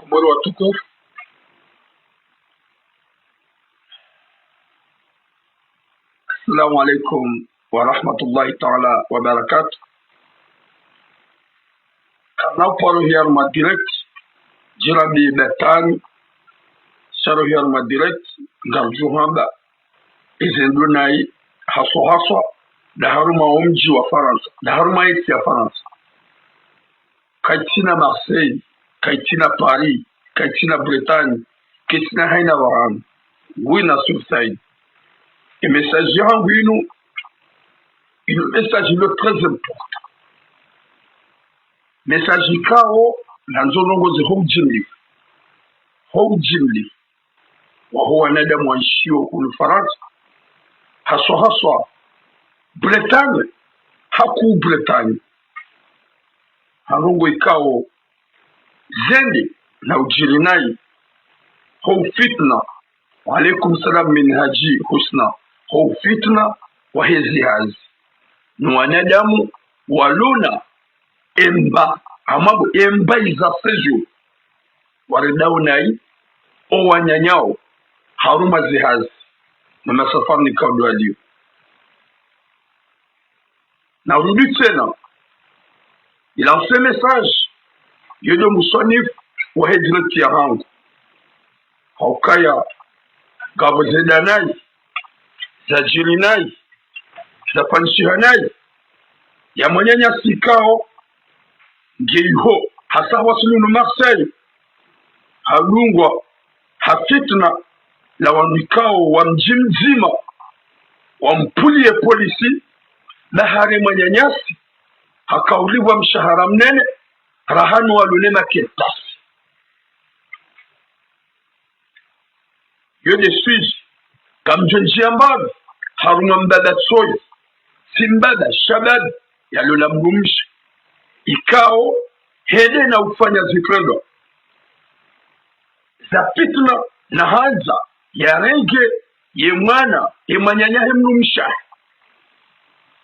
kumwari watukufu. Assalamu alaikum wa rahmatullahi ta'ala wa barakatuh. Kana paro hiyar ma direct jirabi betani saro hiyar ma direct garju hamba izendunai haso da haruma umji wa Faransa da haruma yiti ya Faransa kaitina Marseille kaitina Paris kaitina Bretagne kaitina haina waran wina sulsaid. Et message yangu une message le très important. Message kao nanzonongozi houjimli wa huwa nada mwanshio kunu Faransa haswa Bretagne haku Bretagne hanongo ikao zendi na ujirinai hou fitna wa alaikum salam min haji husna hou fitna wa hizi hazi ni wanadamu waluna emba amabu emba iza sejo waridaunai o wanyanyao haruma zihazi na masafari ni kaudu alio na rudi tena il a fait message yodo musonif wa hijrati ya hangu haukaya gabo zedanai za jirinai za panshihanai ya mwenyanya sikao ngeiho hasa wasulunu Marseille halungwa hafitna la wamikao wa mji mzima wampulie polisi na hare mwenyanyasi hakauliwa mshahara mnene rahanu walulema ketasi yode suis kamjonji ambavi haruma mbada soy simbada shabad ya lola mgumshi ikao hede na ufanya zikrendo za fitna na hanza ya renge ye mwana ye manyanya hemnumsha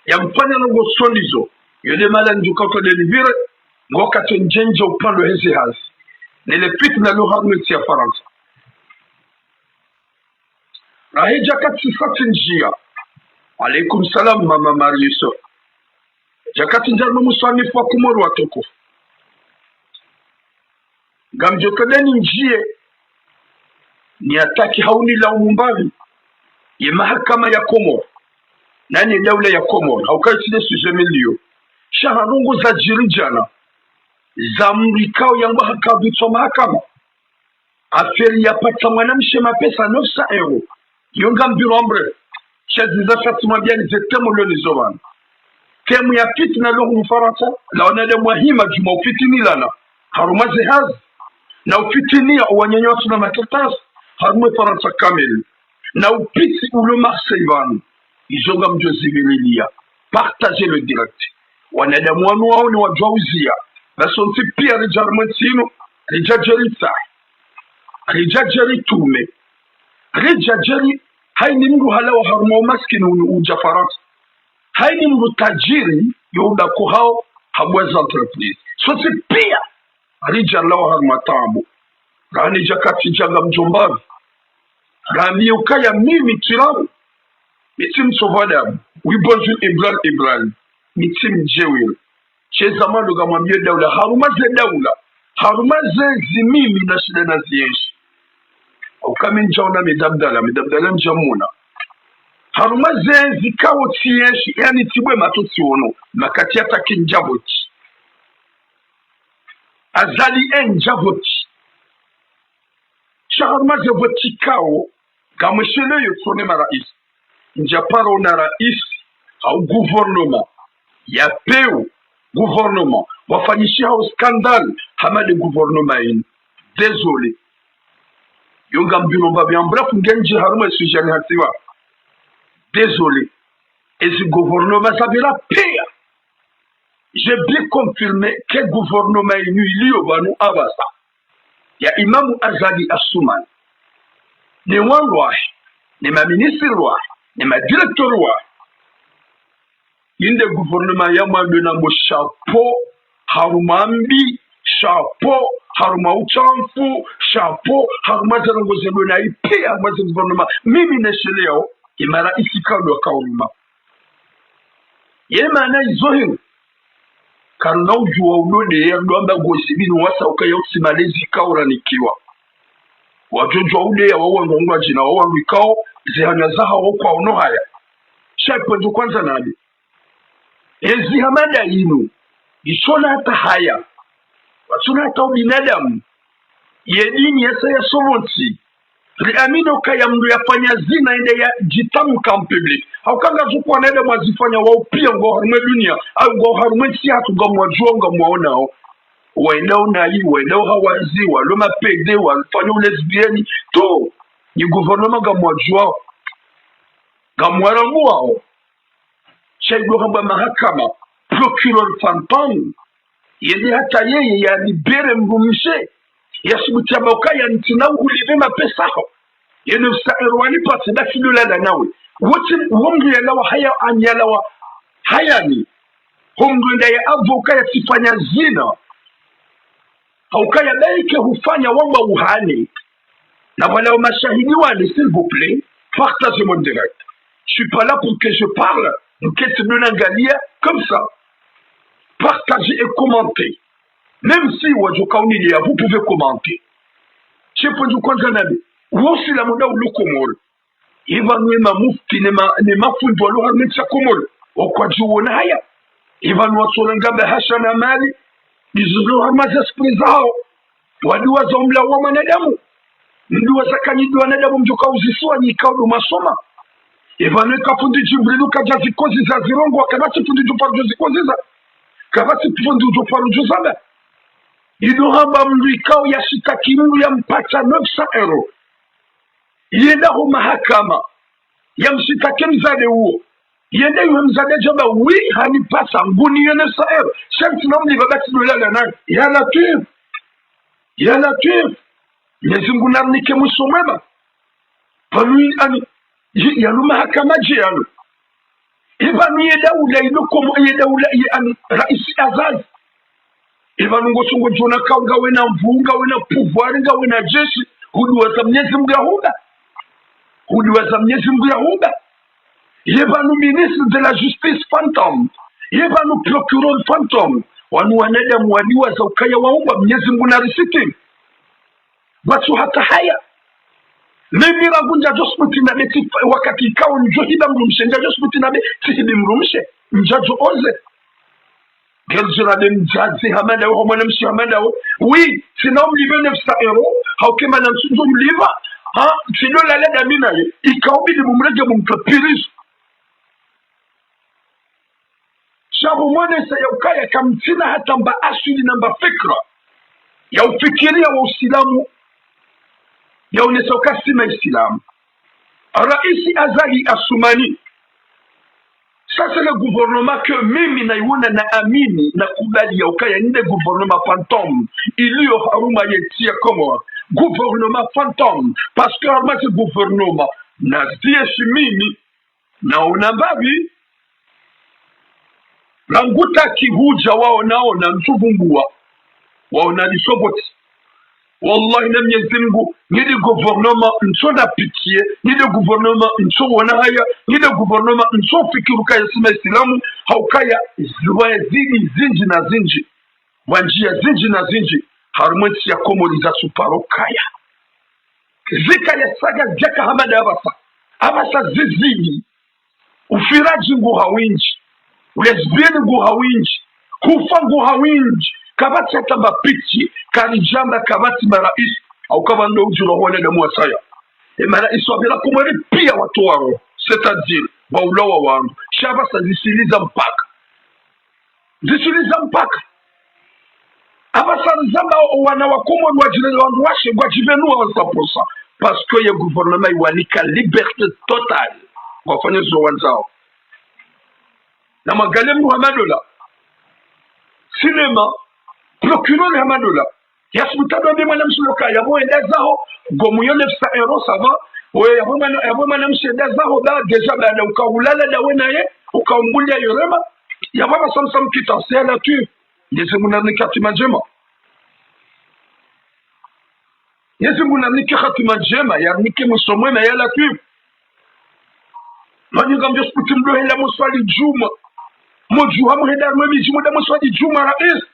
ya mpanya nungo sondizo yode mala njukato delivire ngoka tenjenja upando hezi hazi nile fitna lo harumeti ya Faransa rahija kati sati njia alaikum salam mama Mariso jakati njarno musanifu wa kumoru watukufu gamjokadeni njie ni ataki hauni la umumbavi ye mahakama ya Komoro nani daula ya Komoro haukai sile sujemilio shaharungu za jirijana za mrikao yangu hakabitwa mahakama aferi ya pata mwanamshe mapesa 900 euro yonga mbirombre chazi za fatima biani zetemu loni zovana temu ya fitna lohu Mfaransa la wanade mwahima juma ufitini lana harumazi hazi na ufitinia uwanyanyo watu na makatasi harume Faransa kamili na upiti ulo Marseille vanu izonga mjozivililia partager le direct wanade mwanu wao ni wajwauzia basonti pia rijarmentino rijajerita rijajeritume rijajeri haini mru halawa haruma umaskini uja Faransa haini mru tajiri yuda kuhao habweza entreprise sote pia rijalawa haruma tabu rani jakati jaga mjombavi rani ukaya mimi tiramu mitim sovadamu wibonjun Ibrahim mitim jewil cheza maluga mwambie daula harumaze zimimi na shida na zienshi ukame njaona midabdala njamuna harumaze zikawo tienshi yani tibwe matutsi wono makati hata kinjaboti azali enjaboti shaharumaze votikao gamweshele yotone marais njaparo na rais au gouvernement ya peu gouvernement wafanyishia au scandale hamade gouvernement inu désolé yonga mbiromba byambra fungenje haruma sujani hatiwa désolé et ce gouvernement sabira pire j'ai bien confirmé que gouvernement inu ilio banu abasa ya imamu Azadi Asuman ni wanwa ni ma ministre wa ni ma directeur wa inde gouvernement ya mwadona mo chapeau harumambi chapeau haruma uchamfu chapeau haruma zarongo zelo na ipia haruma gouvernement mimi nesheleo imara isikalo kauruma yema na izohin karuna ujua ulode ya ndoamba gosibini wasa ukaya usimalezi kaura nikiwa wajojwa ule ya wawangu ngwa jina wawangu ikao zihanya zaha wakwa ono haya shaipo kwanza nani ezi hamada inu isona hata haya wasona hata ubinadamu yedini yasa ya somonsi riamino kaya mdu yafanya zina ende ya jitamu public haukanga zuku wanaeda mwazifanya waupia ngo harume dunia au ngo harume siyatu nga mwajua nga mwaonao waendao nai waendao hawazi waloma pede walifanya lesbieni to ni gouvernement ga mwajua ga mwaramu wao shaibu hamba mahakama procureur fantôme yende hata yeye ya libere mrumishe yasibutia maukaya ntina ulive mapesa ho yene usairwani pasi da filula nawe wote wongu ya lawa haya anyalawa haya ni hongu nda ya avoka ya sifanya zina haukaya daike hufanya wamba uhani na wala mashahidi wale s'il vous plaît partagez mon direct je suis pas là pour que je parle Mkete Nunangalia comme ça partagez et commentez même si wajokauni lia vous pouvez commenter je peux du kwanza nabi wosi la muda ulukomol iva nwema mufti ne mafundu waluha mecha komol okwajuona haya iva nwatsolenga bahasha na mali izulu hamaza sprizao waduwa za umla wa manadamu nduwa za kanyidu wanadamu mjuka uzisua nyikaudu masoma Ivanu kafundi Jibrilu kajazi kozi za zirongo wakabati fundi juparu zikozi za kabati fundi juparu juzaba ido hamba mndu ikao ya shitaki mndu ya mpata 900 euro yenda hu mahakama ya mshitake mzade uo yenda yu mzade jamba wi hanipasa nguni ya 900 euro shanti na mli babati dolala na ya latif nyezungu narnike musomeba panuin ani yalu mahakama jiyalu ibanu yedaula idokomo yedaula yani raisi azali ibanu ngosungo jona kaunga wena mvunga wena pouvoir nga wena jeshi huduwa za Mwenyezi Mungu Yahunda yebanu ministre de la justice fantôme yebanu procureur fantôme wanu wanadamu waliwa za ukaya waumba Mwenyezi Mungu na risiti watu hata haya mimi ragunja josputi na beti wakati ikawa njohida mrumshe nja josputi na beti mrumshe njajo oze gelzira de mjazi hamada wa mwana mshi hamada wa oui sinon mlive 900 euro haukema na msunzo mliva sino la leda mina ye ikaubidi mumrege mumkapirisu shabu mwane sa ya ukaya kamtina hata mba asili na mba fikra ya ufikiria wa usilamu yaonesa ukasima Islamu Raisi Azali Assoumani ça c'est le gouvernement que mimi naiona na amini na kubali ya ukaya nide gouvernement fantôme iliyo haruma yetia komo gouvernement fantôme parce que haruma ce gouvernement na zieshi mimi na unambabi languta kihuja wao nao na mchubumbua wao na lisoboti wallahi na Mwenyezi Mungu nide gouvernement nso na pitié nide gouvernement nso wana haya nide gouvernement nso fikiruka ya sima Islamu haukaya ziwa zini zinji na zinji wanjia zinji na zinji harumenti ya komoliza suparo kaya zika ya saga jaka hamada abasa zizini ufiraji ngu hawinji lesbieni ngu hawinji kufa ngu hawinji kabati hata mapiti karijamba kabati marais au kama ndo ujuro wale na mwasaya marais wabila kumweri pia watu waro c'est-à-dire waulawa wangu shaba sa zisiliza mpaka abasa zamba wana wakomo wajile wangu washe wajivenu wa 100% parce que ya gouvernement iwanika liberté totale wafanya zo wanzao na magale Muhammadola cinéma procureur Hamadola yasubutado ndi mwana msuloka yabo endazaho gomuyo 900 euro sava we yabo mwana mshendazaho da deja bana ukawulala da wenaye ukaumbulia yorema yabo samsam kitansia la tu ndese munani katima jema Mwenyezi Mungu namnike hatima njema yarnike musomwema yala tu manyinga mbyo sikuti mdo hela muswali juma mojuha muheda mwemi juma da muswali juma rais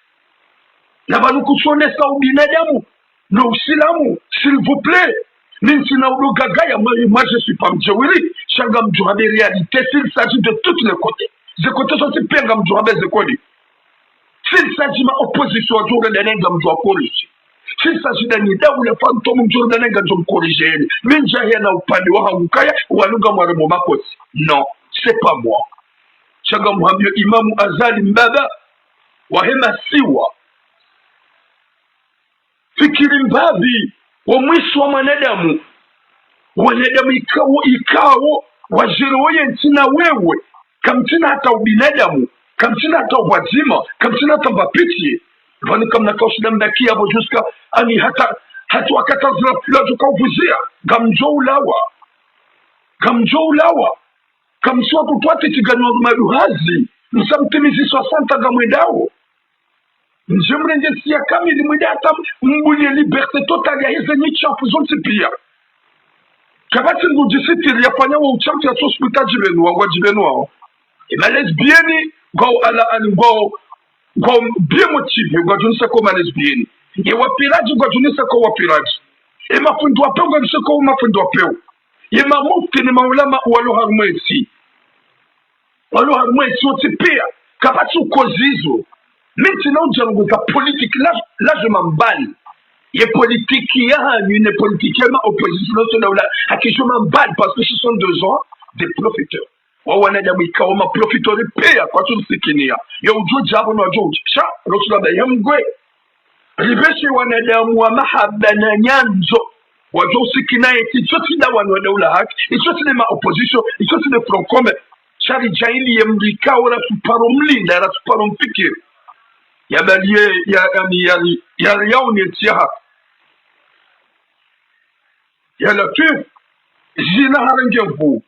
na banu kusonesa ubinadamu na usilamu s'il vous plaît minsi na udogagaya moi je suis pas mjawiri shanga mjuhabe réalité s'il s'agit de tous les côtés ze côtés sont penga mjuhabe ze kodi s'il s'agit ma opposition à jour de nenga mjwa college s'il s'agit d'un daula fantôme mjwa de nenga mjwa corriger minja na upande wa hangukaya walunga mwaremo makosi non c'est pas moi shanga muhamyo imamu azali mbaba wahema siwa fikiri mbavi wa mwisho wa mwanadamu ikawo wajiroye ntina wewe kamtina hata ubinadamu kamtina hata wazima kamtina hata mbapitie vani kamna kaushida mdaki hapo juska ani hata wakata zila filajo kauvuzia gamjo ulawa kamsua tutwate tiganywa maduhazi msamtimizi swasanta gamwedao njemrenje siya kamili mwidata mbunye liberté totale ya hizi nchi ya fuzonti pia kabati ngujisitiri ya fanya wa uchamti ya hospital jibenu wa jibenu wao ima lesbieni ngao ala ani ngao bien motivé ngao junisa koma lesbieni ye wapiraji ngao junisa kwa wapiraji ye mafundo wapeo ngao junisa kwa mafundo wapeo ye mamufti ni maulama walo harumwesi wote pia kabati ukozizo maintenant j'en la politique là je m'emballe et politique il y a une politique opposition à qui je m'emballe parce que ce sont 2 ans des profiteurs wana mwika wa profitori pia kwa tu sikinia ya ujo jabo na ujo cha rosula da yamgwe ribeshi wanadamu wa mahaba na nyanzo wajo sikina eti choti da wana daula haki choti ma opposition choti de front commun chari jaili yamrika wala tuparo mlinda wala tuparo mfikiri yabalie ya yauni etiha ya latif jina harangevu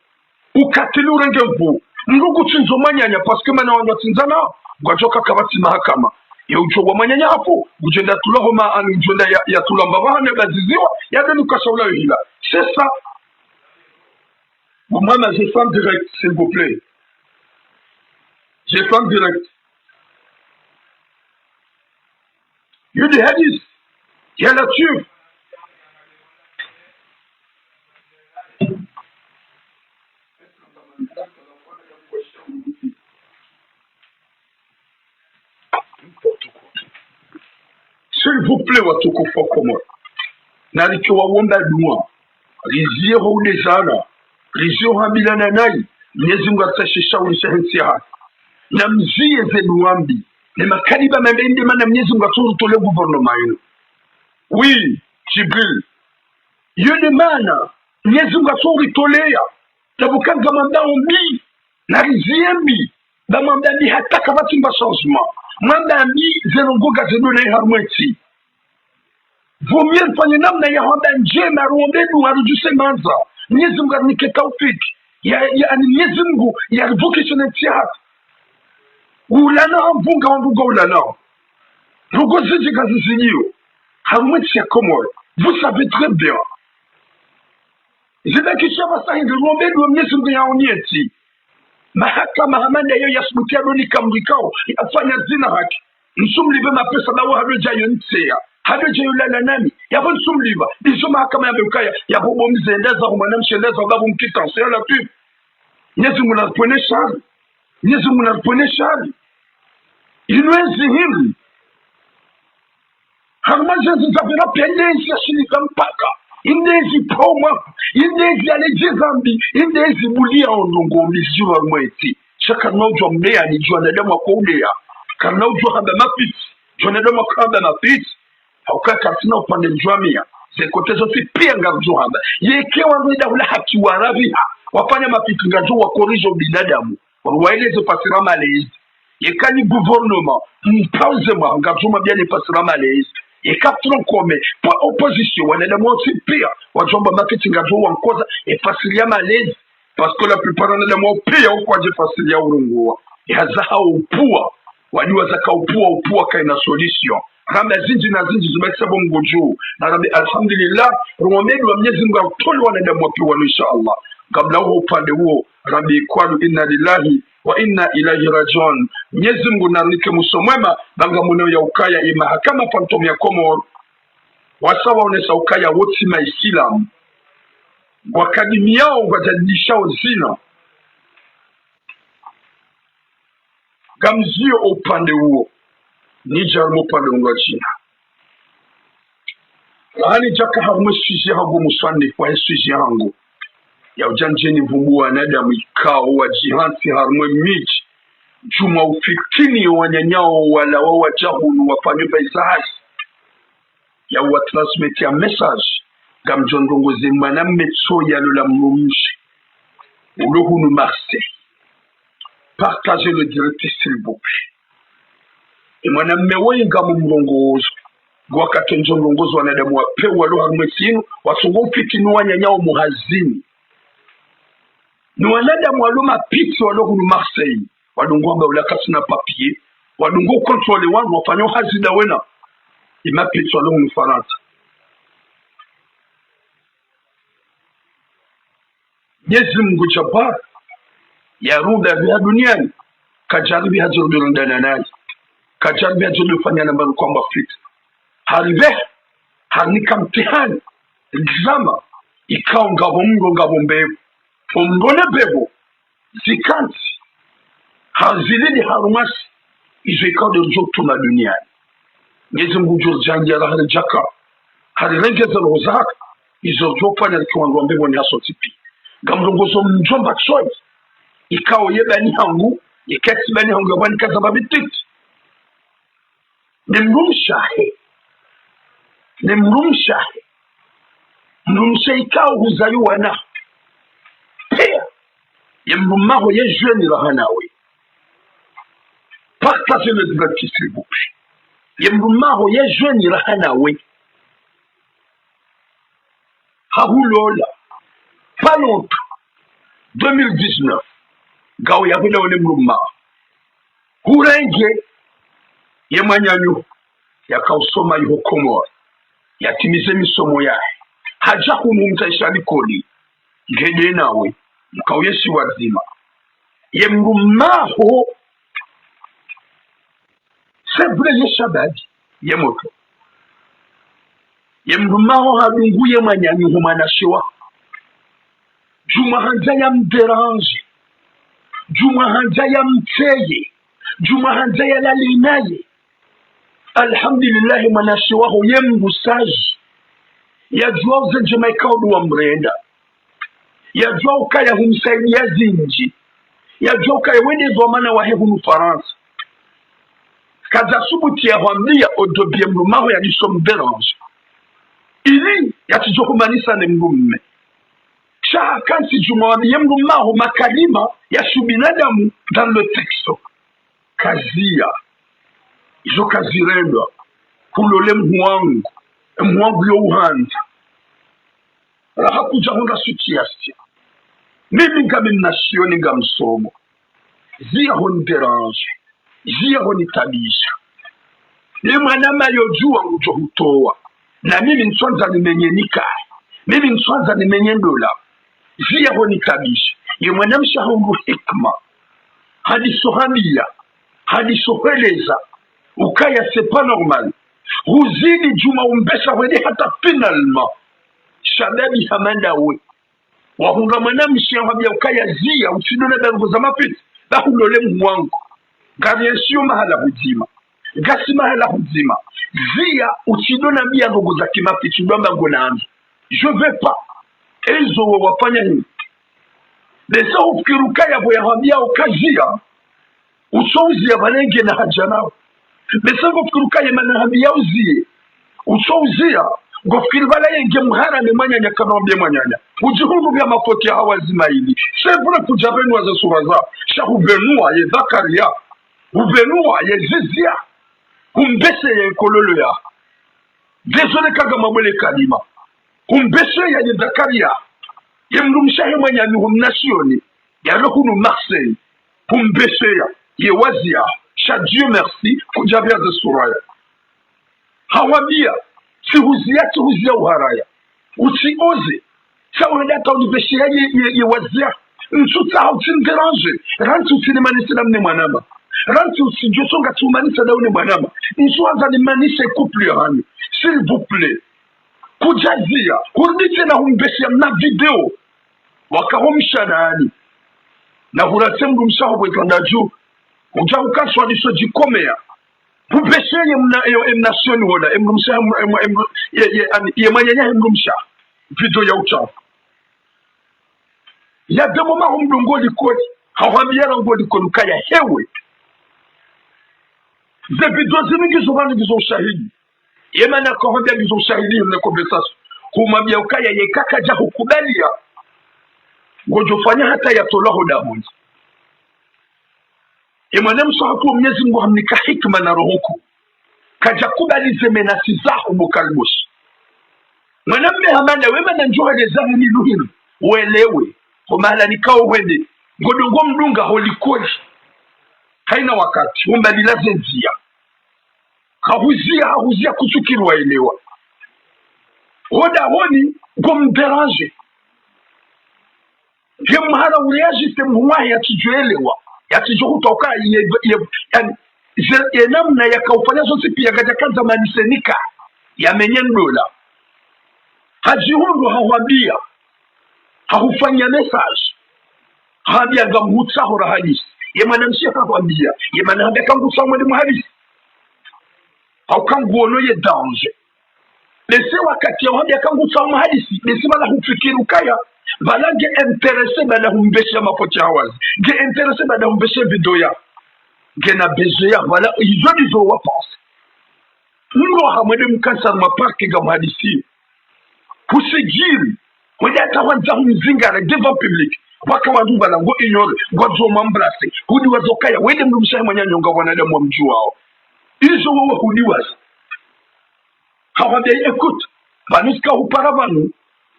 ukatilu rangevu ndugu tunzo manyanya parce que mana wanda tinzana gwajoka kabati mahakama ya uchowa manyanya hapo ujenda tulahoma anu ujenda ya tulamba bahane baziziwa ya denu kashaula hila c'est ça moi j'ai fait en direct s'il vous plaît j'ai fait en direct you the hadith ya latif s'il vous plaît watuko fokomo na likiwa womba dua rizio hulezana rizio hamilana nai Mwenyezi Mungu atashisha ulishahensia na mzie zenuambi ni makariba mabende mana Mwenyezi Mungu atutole gouvernement yenu oui Jibril yule mana Mwenyezi Mungu atutolea tabukanga mandao mbi na riziembi ba mandani hata kabati mba changement mandani zenongoga zenone harmweti vumir fanye namna ya hamba njema ruombedu harujuse manza Mwenyezi Mungu anike taufiki ya Mwenyezi Mungu ya vocation tiat ulana mvunga wanduga ulana rugo ziji kazizinyo harmweti ya Komoro vous savez très bien Zida kishaba sahi ruombedu Mwenyezi Mungu ya onieti mahakama hamanda yo yasmutia doni kamrikao afanya zina haki nsumlibe mapesa bawo hadoja yontsea hadoja yulala nani yabo nsumliba izo mahakama ya bekaya yabo bomzendeza kumana mshendeza babu mkitanse ya la tu Mwenyezi Mungu anapone shari Mwenyezi Mungu anapone shari inwezi hili harmajenzi zabira pendensi ya shilika mpaka indezi poma indezi aleje zambi indezi bulia ondongo misiwa mweti shaka naujwa mmea ni jua nadamu kwa udea kana naujwa hamba mapiti jua nadamu kwa hamba mapiti hauka katina upande mjuamia zekote zote pia ngabjua hamba yekewa mweda hula haki waraviha wafanya mapiti ngajua wakorijo binadamu waeleze pasira malezi yekani gouvernement mpauze mwa ngabjua mabiani pasira malezi et captron comme pour opposition on est de moi aussi pire on jomba marketing à jouer en cause et facilia malaise parce que la plupart on est de moi pire ou quoi de facilia urungo et hazaha au poids waliwa zaka upua kaina solution rambe zinji na zinji zimekisa bongo juu na rambe alhamdulillah rumomedi wa Mwenyezi Mungu atole wanadamu wakiwa inshallah. Kabla huo upande huo rambe kwalu inna lillahi wa inna ilaihi rajiun. Mwenyezi Mungu narnike musomwema banga muneo ya ukaya imahakama pantom ya Komoro wasawa unesa ukaya woti maisilamu wakadimi yao wajadishao zina gamzio upande huo ni jarmo upande wa China lahani jaka harume suizi hangu muswande kwa suizi hangu ya ujanjeni vumbuwa nadamu ikao wa jihansi harume miji juma ufikini wanyanyao wala wawajahulu wapanyo baizahazi ya watransmeti ya message gamjondongozi mana metso ya lola mnumishi ulohunu Marseille. Partagez le direct s'il vous plaît. Et mwana mmewe ngamu mrongozo gwakati njondongozo wanadamu wapewa walo harumesinu wasungo ufikini wanyanyao muhazini ni wanadamu walo mapiti walohunu Marseille wadungwamba ulakasi na papier wadungo kontrole wangu wafanyo hazida wena imapiti walohunu Faransa. Mwenyezi Mungu Jabbar ya runda vya duniani kajaribi hazirudu ndani naye kajaribi hazirudu fanya namba kwamba Afrika harive hanika mtihani exama ikao ngabo mbevu umrone bebo zikanti hazilini harumasi izo ikao de jokutuma duniani. Mwenyezi Mungu jurjanjara harijaka harirengeza rozaka izo jopanya kiwango mbevu ni hasotipi gamrongozo mjomba choi ikao yebani hangu yekati bani hangu yabani kazaba bititi mrumshahe ikao huzayu wana pia yemrumaho yejweni rahanawe partagez le direct s'il vous plaît yemrumaho yejweni rahanawe hahulola pas longtemps 2019 gawo yabula wone mrumma hurenge yemanyanyu yakausoma yuho Komoro yatimize misomo yae haja kumumta ishali koli ngede nawe mkauyeshi wazima yemrummaho sebre yeshabadi yemoto yemrummaho hadungu yemanyanyu humanashiwa juma hanja ya mderange juma hanja ya mteye juma hanja ya lalinaye alhamdulillah manashi waho yembusaji yajua uzenje maikaudu wa mrenda yajua ukaya humsaidia zinji yajua ukaya wende zomana wahe hunu Faransa kaza subuti ya huambia odobie mrumaho ya niso mderange ili yatijo humanisa ne mrumme shaha kansi jumawani yemrumaho makalima ya subinadamu dans le texte kazia izo kazirendwa kulole mwangu yo uhanda raha kuja honda sutiasi mimi ngabe mnashioni nga msomo zia honi derange zia honi tabisha ni mwanama yojua mcho hutoa na mimi nswanza nimenyenika mimi nswanza nimenyendola zia honi tabisha ye mwanamsha hongu hikma hadisohamia hadisoheleza ukaya c'est pas normal huzidi juma umbesha wede hata finalement shababi hamanda we wahunga mwanamshi habia ukaya zia usidona bango za mapiti bahulole mwangu gariensio mahala huzima gasi mahala huzima zia usidona bia ngogo za kimapiti ndamba ngonaanza je veux pas ezo wafanya hivi lesa ufikirukaya boya ukazia usouzi ya balenge na hajanao lesa ufikirukaya manahambia uzie usouzia ngofikiri bala yenge muhara ni mwanyanya kanambia mwanyanya ujihungu bya mafoti ya hawazima hili sevule kujabenwa za suraza shahubenua ye Zakaria ubenua ye Zizia umbese ye kololo ya desole kaga mabwele kalima umbese ya Zakaria ye mrumshahe mwanyanya humnasioni ya lohunu Marseille umbese ya ye wazia cha Dieu merci kujabia za suraya hawabia sihuzia uharaya usioze sawa data univeshia ye wazia nsuta hautin déranger rantu tinimanisa namne mwanama rantu sijosonga tumanisa daune mwanama nsuanza nimanisa couple hani s'il vous plaît kujazia hurudite na humbeshia na video wakahomsha nani na hurasemdu msaho bwekanda juu uja ukaswa niso jikomea hubeshenye mnasioni wona msha ye manyanya msha video ya uchafu ya demo ma humdungo likoli hawambiara ngo likoli kaya hewe ze video zimingi zobani bizo shahidi yemana ko hambia bizo shahidi na conversation kumwambia ukaya ye kaka ja hukubalia ngojofanya hata ya tolahu damu Emwana msahaku Mwenyezi Mungu hamnika hikma na rohoko kaja kubalize menasi zahu mukalbush mwanamme hamanda wema na njoha lezamu ni luhinu uelewe kumahala nikao wende ngodongo mdunga holikoli haina wakati umbalilaze nzia hahuzia kusukiru waelewa hoda honi gomderange mahala ureajiste mhuwahi ya tijuelewa yatijo kutoka ye namna yakaufanya zote pia kaja kanza manisenika ya menyendola hajihundu hawabia hahufanya message habia gamhutsa hora hadisi ye manamshi hawabia ye manambia kangu sawa ndi muhadisi au kangu ono ye danger lese wakati hawabia kangu sawa muhadisi lese mala hufikiru kaya balange intéressé bana humbesha mapoti hawazi ge intéressé bana humbesha video ya ge na besoya wala izo wapas ngo hamwe mkansa maparke ga hadisi kusijiri wenda tawanza mzingara devant public waka wandu bana ngo ignore ngo mambrase hudi wazokaya wende mrumsha mwanyanyo nga wanadamu mjuao izo wewe hudi waza hawabia écoute banuska uparavanu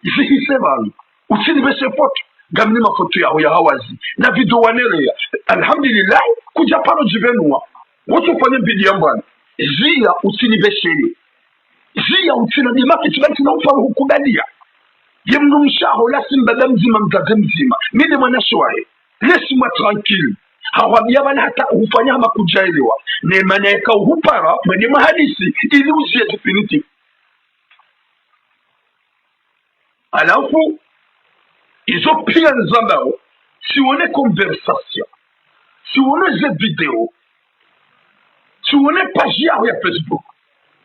zihise banu usini bese foto gamni mafoto yao ya hawazi na video wanele alhamdulillah kuja pano jivenua wote fanye bidii mbana zia usini besheli zia utina di market bank na ufa hukubalia yemnu mshaho la simba mzima mzaze mzima mimi mwana shwaye laisse-moi tranquille hawabia bana hata hufanya makujaelewa ne maana yaka uhupara mwenye mahadisi ili usie definitive alafu izo pia nzambao si wone conversation si wone ze video si wone page ya Facebook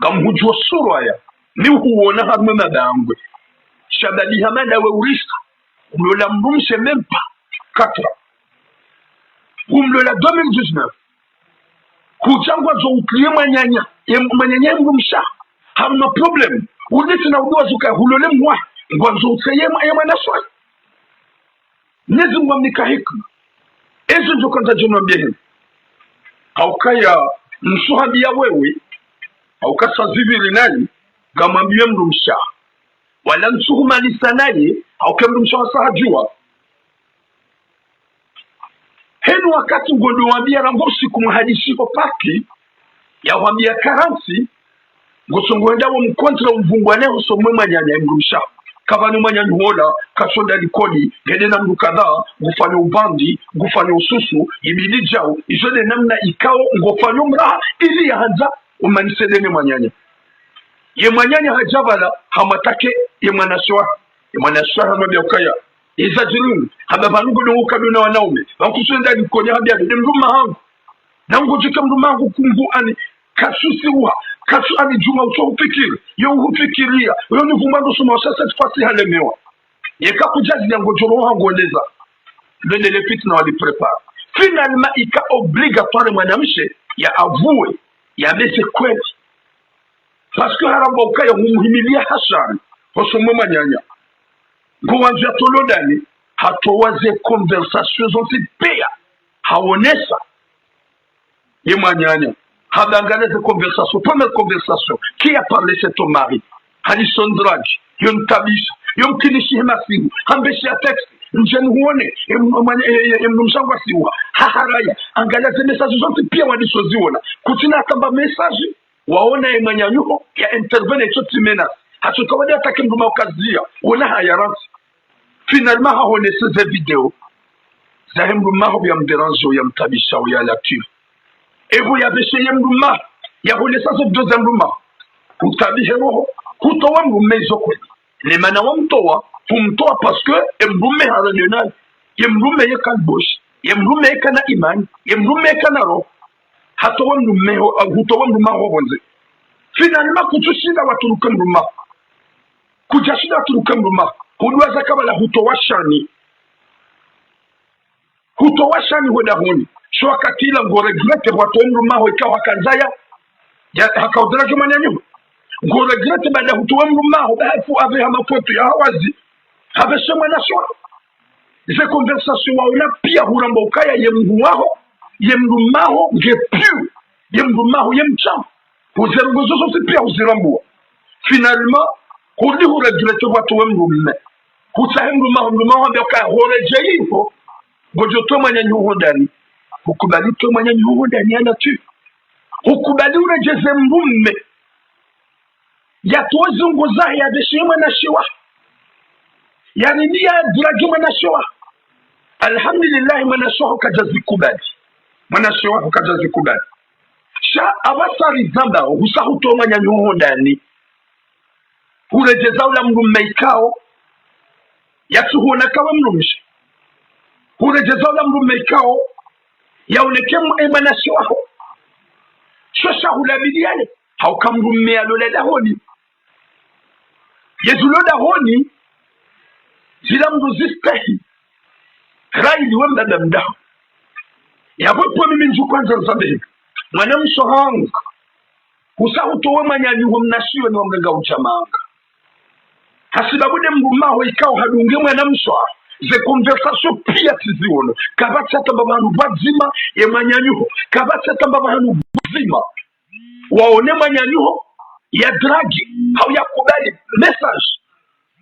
gamhujwa sura ya ni huona hamwe madangwe shabali hamada we urista umlola mrumse même pas 4 umlola 2019 kuchangwa zo uklie manyanya mrumsha hamna problem ulisi na udwa zuka hulole mwa ngwanzo utseyema yema swali Mungu amnika hikma ezo ndio kwanza jonambia hivi haukaya msuhabia wewe haukasa zivili nani gamwambie mrumsha wala msuhumalisa naye haukemrumsha wasahajua henu wakati ngondo wambia rangosi kumhadisi kwa paki ya wambia karansi ngosongwenda wa mkontra mvungwane usomwe manyanya mrumsha kabani manyanya hola kasonda likoli gede na mdu kadhaa gufanya ubandi gufanya ususu ibili jao isode namna ikao ngofanya mraha ili ya hanza umanisedene manyanya ye manyanya hajabala hamatake ye manaswa hamabia ukaya izajirun hababanugo dungu kaduna wanaume wakusenda likonya habia mduma hangu na ngojika mduma hangu kumbu ani kasusi uha kasu ani juma uso ufikiri yo ufikiria yo ni vumando suma sasa tfasi halemewa yeka kujazi ya ngojoro hangu ondeza lende le fitna wali prepare finalement ika obligatoire mwanamshe ya avue ya mese kweli parce que haramba ukaya humuhimilia hasari hosomo manyanya ngwanzo ya tolodani hatowaze conversation zonti pia haonesa ye manyanya hadangaleze conversation première conversation qui a parlé c'est ton mari Alison Drag yon tabisha yon kinishi hemasimu hambeshi ya texte njeni huone mnumshangu asiwa haharaya angalia ze message zote pia wadisoziona kutina kamba message waona emanyanyuho ya intervene choti menace hatukawadi atake mduma ukazia wona hayaransi finalement hahone seze video za mduma ho ya mderanjo ya mtabisha ya latif evo ya beshe ya mduma ya hone seze doze mduma utabihe roho kutowa mrumezo kweli ne mana wamtowa kumtoa parce que mrume haranional yemrume yekalbosh yemrume yekana imani yemrume yekana roho hatowa mrume ho hutowa mruma ho bonze finalement kutushinda waturuka mruma kujashida waturuka mruma hudwaza kabala hutowa shani hoda honi shwa katila ngo regrette watu mruma ho ikawa hakanzaya ya hakaudra jumanyanyo ngo regrette baada hutowa mruma ho bafu ave hamapoto ya hawazi habesema naswa ze conversation waona pia huramba ukaya yemguaho yemrumaho ngepiu yemrumaho yemcham uzergozo zote pia uzirambua finalement hudi huregrete watu wemrume mrumaho ambia kaya horeje hivo gojo to manyanyuho ndani hukubali to manyanyuho ndani ana tu hukubali urejeze mrume ya tozi ngozahi ya beshema na shiwa yani dia dragi manashoa alhamdulillah manashoa kajazi kubali sha abasari zamba husahutonga nyanyuho ndani hurejeza ula mrume ikao yatuhona kawa mrumsha hurejeza ula mrume ikao yaonekemu manashoa shosha hulabidi yale haukamrume alolela honi yezuloda honi zila mdu zistehi raili wembebe mdaho yawepo mimi nju kwanza nzabe mwana msohangu usahutowe manyanyuho mnashiwe ni wamrenga uchamanga hasibabude mbumaho ikao hadunge mwana msoha ze conversation pia tiziwono kabati hata mbabanu bazima ya manyanyuho kabati hata mbabanu bazima waone manyanyuho ya dragi hau ya kubali message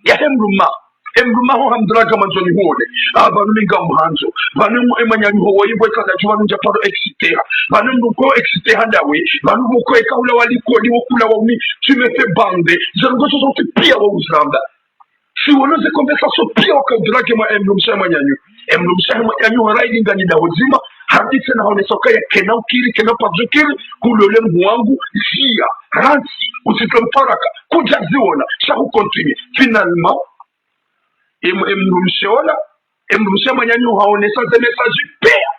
ya hemrumaho emrumaho hamdraga manzoni huone abantu minga muhanzo banu emanyanyuho woyibwe kada jwanu japaro exciter banu mbuko exciter handawe banu mbuko ekaula waliko ni wokula waumi tumete bande zangozo zote pia wa uzramba si wonoze conversation pia wakadraga ma emrumsha manyanyu raidi ngani da hozima hadithe na hone soka ya kenau pazukiri kulole mwangu zia ransi usitomparaka kujaziona shahu continue finalement emrumshe manyanyu haonesa ze message pia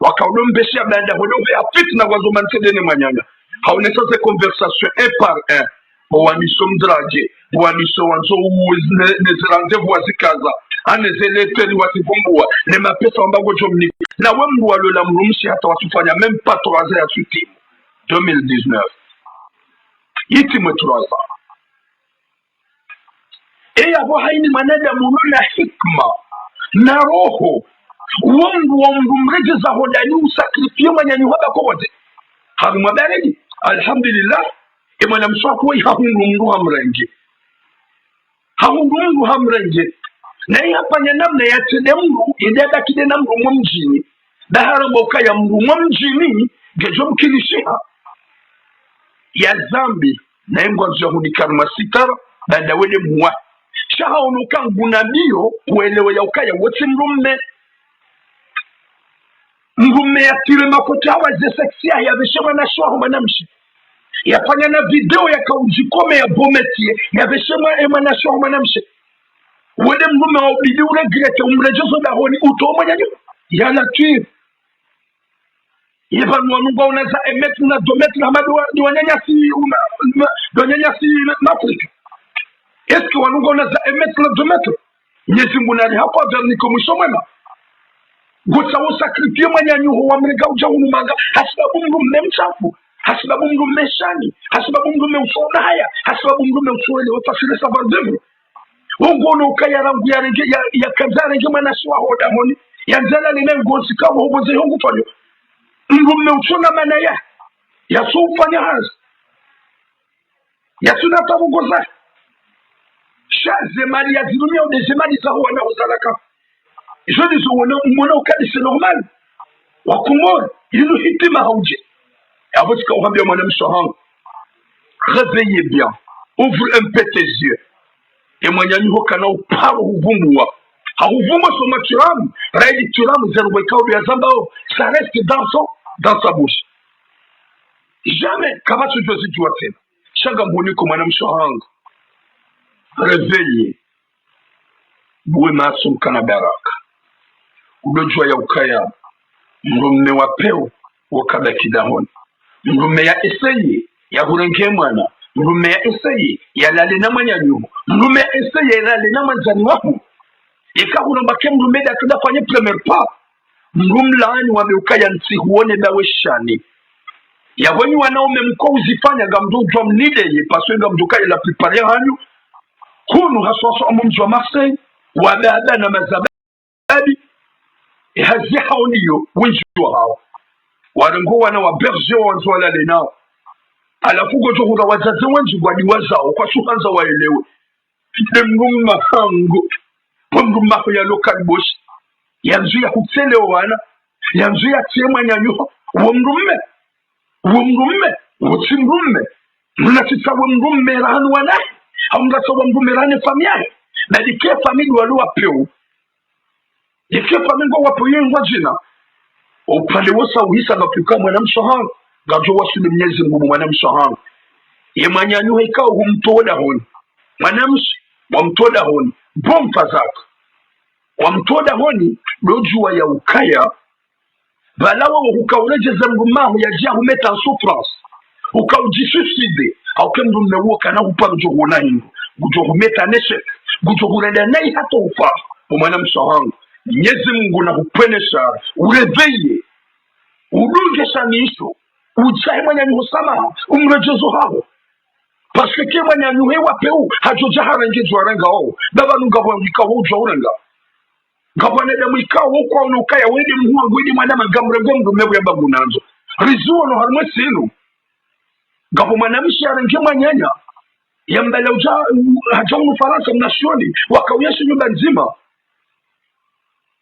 wakaudombesha baada hodobe afitna wazomansedene manyanya haonesa ze conversation un par un waniso mdraje waniso wanzo nezirande wazikaza anezeleteri wativumbua ne mapesa ambago jomni na wembu walola mrumshe hata watufanya même pas 3 ans ya sutimu 2019 yiti mwe 3 ans yabo haini manada mulula hikma na roho uongo wa mrejeza hodani usakrifie manyanyu haba kote haruma baridi alhamdulillah imana mswako wa hahungu hamrenge na hapa namna ya tedemru idada kidena mru mjini bahara boka ya mru mjini gejo mkilishiha ya zambi na ngwanzo hudikarma sitara baada wele mwa shaha unuka ngunabio uelewe ya ukaya wote mrume ya tire makota waze seksia ya vishema na shwa humanamshi yafanya na video ya kaujikome ya bometie ya vishema emana shwa humanamshi wede mrume wa ubidi ule grete umrejozo da honi uto manyanyo ya latif yevanu wanunga unaza emetri na dometri hamadu duanyanyasi Afrika. Est-ce que wanunga unaza emetri na dometri nyezi munari hapa verniko mwisho mwema gota usakripie manyanyuho wa mrega uja unumanga hasibabu mrume mchafu hasibabu mrume shani hasibabu mrume usona haya hasibabu mrume usuele wafasile sabazevu Ungono ukaya rangu ya rege ya kazare ngema na shwa hoda honi ya nzala ni ngozi kama hoboze hongu fanyo mrume uchona mana ya sufanya hazi ya sunata mugoza shaze mali ya zidunia udeze mali za huwa na uzalaka je dis mwana ukadi c'est normal wa Komoro inu hitima hauje abotika uhambia mwana mshahangu réveillez bien, ouvre un peu tes yeux et mwanyanyu kana uparo huvumbwa hauvumba so maturamu raidi turamu zerwekao ya zambao ça reste dans sa bouche jamais kabatu jozi jua tena shanga mboniko mwana mshahangu réveillez buwe maso mkana baraka udojua ya ukaya mrumme wa peo wakaba kidahoni mrumme ya eseye ya hurenke mwana mrumme ya eseye ya lale na manyanyu mrumme ya eseye ya lale na manzani wahu ikahuna mbake mrumme da tuda kwenye premier pas mrumlaani wameukaya nsi huone bawe shani ya wenyu wanaume mko uzifanya gamdujwa mnideye paswe gamdukaya la prepare hanyu kunu haswaso amumjwa Marseille wabada na mazabadi hazi haoniyo winjwa hao warengo wana wa berger wanzwala lenao alafu gojo kuna wazazi wengi wadiwa zao kwa suhanza waelewe mrumma hangu mrumma ya local boss yanzu ya kutselewa wana yanzu ya tsema nyanyo womrumme wotsimrumme mnatisa womrumme ranu wana hamngasa womrumme rane famia na dike famili waluwa peo dike famili wapo yengwa jina upande wosa uhisa gapika mwana mshahangu gajo wasuli Mwenyezi Mungu mwana mshahangu ye manyanyu hikao humtoda honi mwanamshi wamtoda honi bompa zako wamtoda honi dojua ya ukaya balawa ukaureje zangumahu ya jia humeta en souffrance ukaujisuicide aukemdu mmewo kana uparo johona hingu gujo humeta neshe gujo hurenda nai hata ufa mwana mshahangu Mwenyezi Mungu na kupenesha ureveye udunge shanisho uchahe mwanyanyu husama umrejezo hao parce que mwanyanyu hewa peu hajoja harange jwaranga hao baba nungabwa mwika hujwa urenga ngabwane da mwika wukwa unukaya wede mhuangu wede mwanama gamregongo mewe ya babu nanzo rizuo no harumwe sinu ngabo mwanamishi harange mwanyanya ya mbele uja hajongu Faransa mnashoni wakawiyeshe nyumba nzima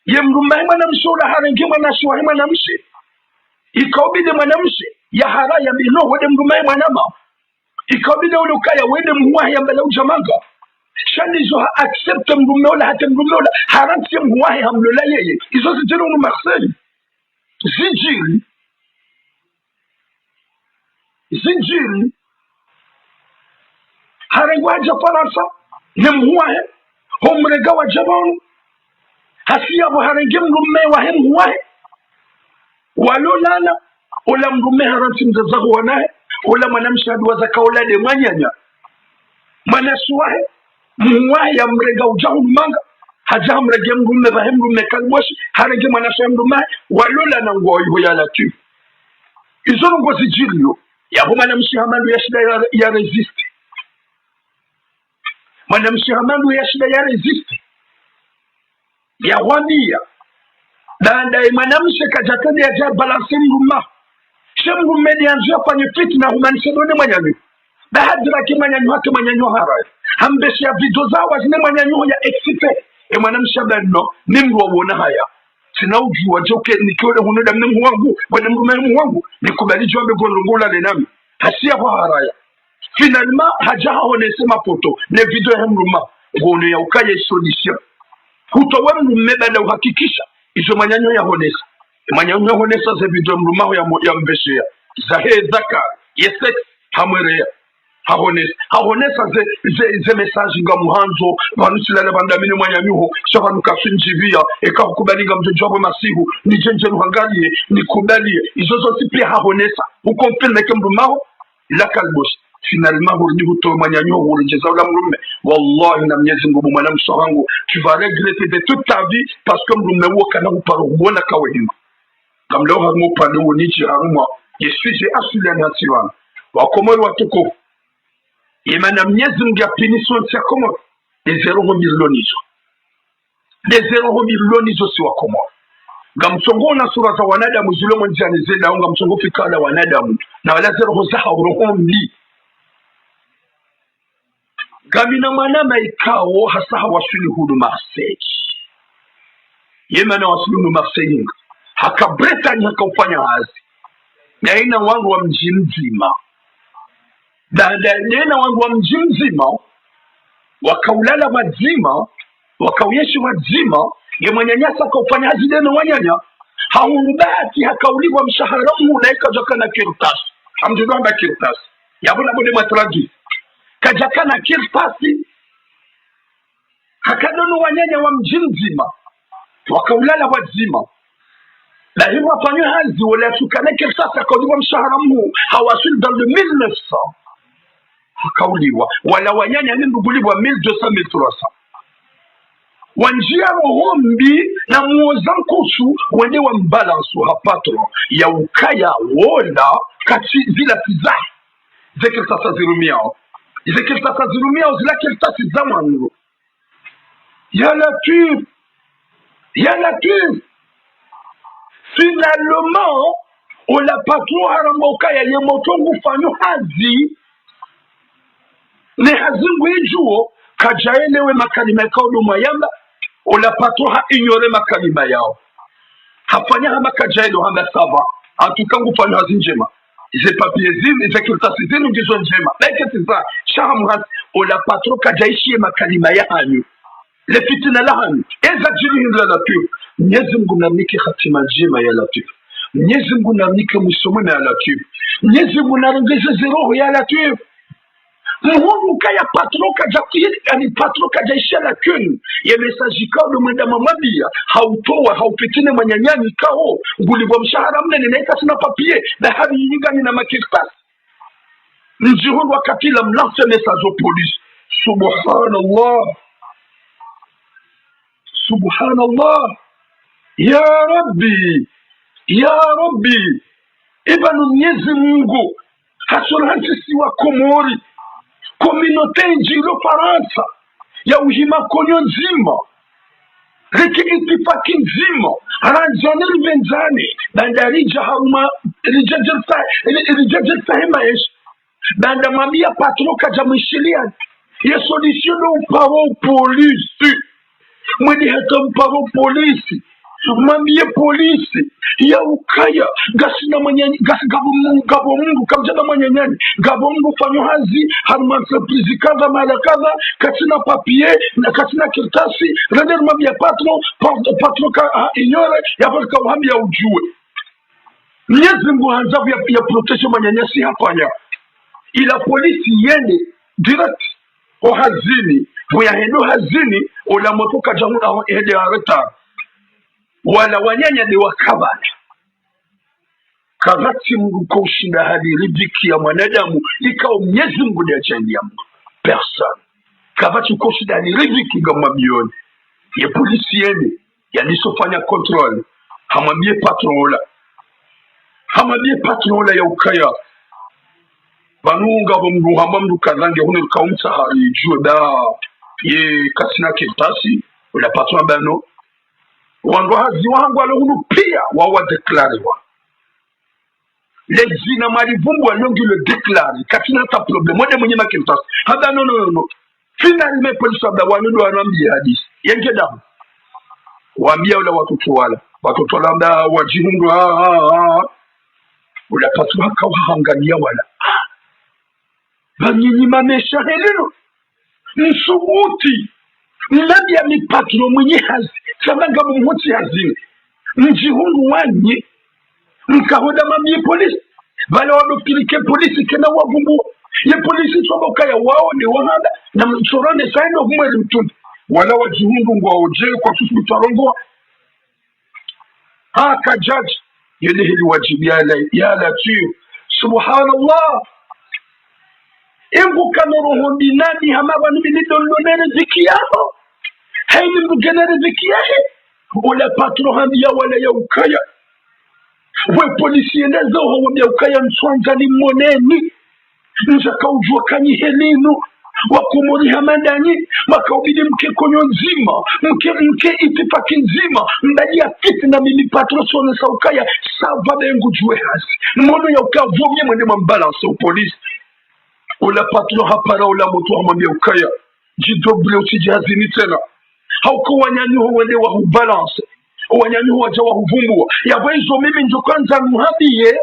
ye mrumai mwanamshi ula harange mwanashwa mwanamshi ikawbide mwanamshi ya hara ya mino wede mrumai mwanama ikawbide ule ukaya wede mhuahi ya mbele ujamanga shanizo accepte mrume ula hata mrume ula haranti ya mhuahi hamlola yeye izo zijiri unu Marseille zinjiri harengwa haja Faransa ne mhuahi homrega wa jabonu hasi abo harenge mrume wa he mhuahi walolala ula mrume haranti mzazahu wanahe ula mwanamshahadu wa zakaula de mwanyanya manasuwahe mhuahi ya mrega ujahu manga haja mrege mrume wa he mrume kalboshi harenge manasuwa mrume walola na nguwa iho ya latu izo ngo zijilio yabo mwanamshahamandu ya shida ya resiste mwanamshahamandu ya shida ya resiste ya wamia danda mwanamshe kajatende ya jaya balanse mruma shemru mmedi anzu ya fanye fitna humanishe done mwanyanyu da hadira ki mwanyanyu hake mwanyanyu harai hambeshi ya video zawa zine mwanyanyu ya excite mwanamshe abeno nimru wabona haya sina ujua joke nikione hunoda mnemu wangu wana mrume wangu nikubali jombe gondongola lenami hasia kwa haraya finalement haja honese mapoto ne video ya mruma ngone ya ukaye solution hutowa mrume bada uhakikisha izo manyanyo ya honesa manyanyo ya honesa ze video mruma ya mbeshea zahe zaka yesex hamwerea hahonesa ze message nga muhanzo banusilala bandamine mwanyanyuho shafanu kasunjivia eka kukubalinga mjojobo masihu ni jenje nuhangalie ni kubalie izozo sipi hahonesa ukonfirme ke mrumaho la kalbosh finalement hurudi huto mwanyanyuho hurujeza ula mrume wallahi na Mwenyezi Mungu mwana msohangu tu vas regretter de toute ta vie parce que mrume woka na uparo huona kawehima kamleo harumo upande unichi harumwa yesuje asuli anasiwana wakomori watukufu imana Mwenyezi Mungu apiniso ya Komoro de 0 milioni zo si wa Komoro ngamsongo na sura za wanadamu zile mwanjani zeda ngamsongo fikala wanadamu na wala 0 za hauroho mli gamina mwana maikao hasa hawasuli huduma seji yemana wasilimu Marseille haka Bretagne hakaufanya hazi na ina wangu wa mji mzima na wangu wa mji mzima wakaulala wazima wakauyeshi wazima yemanyanyasa hakaufanya hazi deno wanyanya haurubati hakauliwa mshahara unaika jakana kirtasi hamjidwamba kirtasi yabona bode matradi kajakana kirtasi hakadono wanyanya wa mji mzima wakaulala wazima na hivyo wafanywe hazi wala tukane kirtasi akauliwa mshahara hawasil dans le 1900 hakauliwa wala wanyanya ninduguliwa 1200 1300 wanjia rohombi na muozankusu wende wa mbalansu hapatro ya ukaya wola kati zila tiza zekirtasa zirumiao zila kirtasi za wangu ya latif finalement ola patro haramboka ya yemotongu fanyo hazi ne hazingu ijuo kajaelewe makalima kaudu mayamba ola patro ha ignore makalima yao hafanya hama kajaelo hama sava atukangu fanyo hazi njema ze papier zini ze kirtasi zini ndizo njema like tiza shahamhat ola patro kajaishie makalima ya hanyu le fitina la hanyu eza jiri hindla la pure Mwenyezi Mungu namnike hatima njema ya Latif. Mwenyezi Mungu namnike musomona ya Latif. Mwenyezi Mungu narongeze roho ya Latif. Muhungu kaya patroka jakuyika ni patroka jaisha la kwenyu. Ya mesaji kao do mwenda mamabia. Hautowa, haupitine manyanyani kao. Ngulibwa mshahara mne ninaika sina papie. Na habi yiniga nina makirtasi. Njihundu wakati la mlance mesajo polisi. Subhanallah. Subhanallah. Ya Rabbi ibanu Mwenyezi Mungu hasoransi wa Komori kominote njiro Faransa ya uhima konyo nzima riki itifaki nzima aranjane rivenzane bandarija haruma rijajelta hemaesh banda mamia patro kaja mwishilia ya solution do mparo polisi mwedi hata mparo polisi mambie polisi ya ukaya gasina manyanya gabo mungu kamjana manyanyani gabo mungu fanyo hazi haruma entreprise kaza mala kaza katina papier na katina kirtasi render mambia patro ka ignore ya falka uhambi ya ujue Mwenyezi Mungu hanzabu ya protection manyanyasi hapanya ila polisi yende direct o hazini buya hendo hazini ola motoka jamuna hede areta wala wanyanya ni wakabana kavati Mungu kushinda hadi riziki ya mwanadamu ikao Mwenyezi Mungu ndiye achangia person kavati kushinda hadi riziki kama milioni ya polisi yende yanisofanya control hamwambie patrola ya ukaya banunga bomdu hamamdu kazange hune kaumta hari juda ye kasina kitasi wala patron bano wango hazi wangu alohunu pia wawa deklarewa lezina marivumbu walongi le deklare katina ta problem mwede mwenye makintasi hada no finalmente polisi wabda wanudu wanambia hadisi yenge damu wambia ula watoto wala mda wajihungu ula patu haka wahangania wala banyinyi mamesha helino nsubuti mlabi ya mipatro mwenye hazi sabanga mumuti hazini njihungu wanyi mkahoda mabie polisi bala wadopilike polisi kena wavumbu ye polisi twaboka ya wao ni wahada na mchorane saino humweli mtundi wala wajihungu ngwa ojeo kwa susu mtarongoa haka judge yele hili wajibi ya Latif subhanallah imbu kanoro nani hamaba nibini dolonere ziki yao haini mbugenere ziki yahe ula patro hambia wala ya ukaya we polisi eneza uwa ya ukaya mswanza ni moneni nzaka ujua kanyi helinu wakumuri hamandani wakaubidi mke konyo nzima mke itifaki nzima mbali ya kiti na mimi patro sone sa ukaya sava bengu juwe hasi mwono ya ukaya vomye mwende mambalansa upolisi ula patro hapara ula moto hamambia ukaya jidoble usijihazini tena hauko wanyani huwende wa hubalance wanyanyu waja wahuvumbua yabwezo mimi njo kwanza muhabie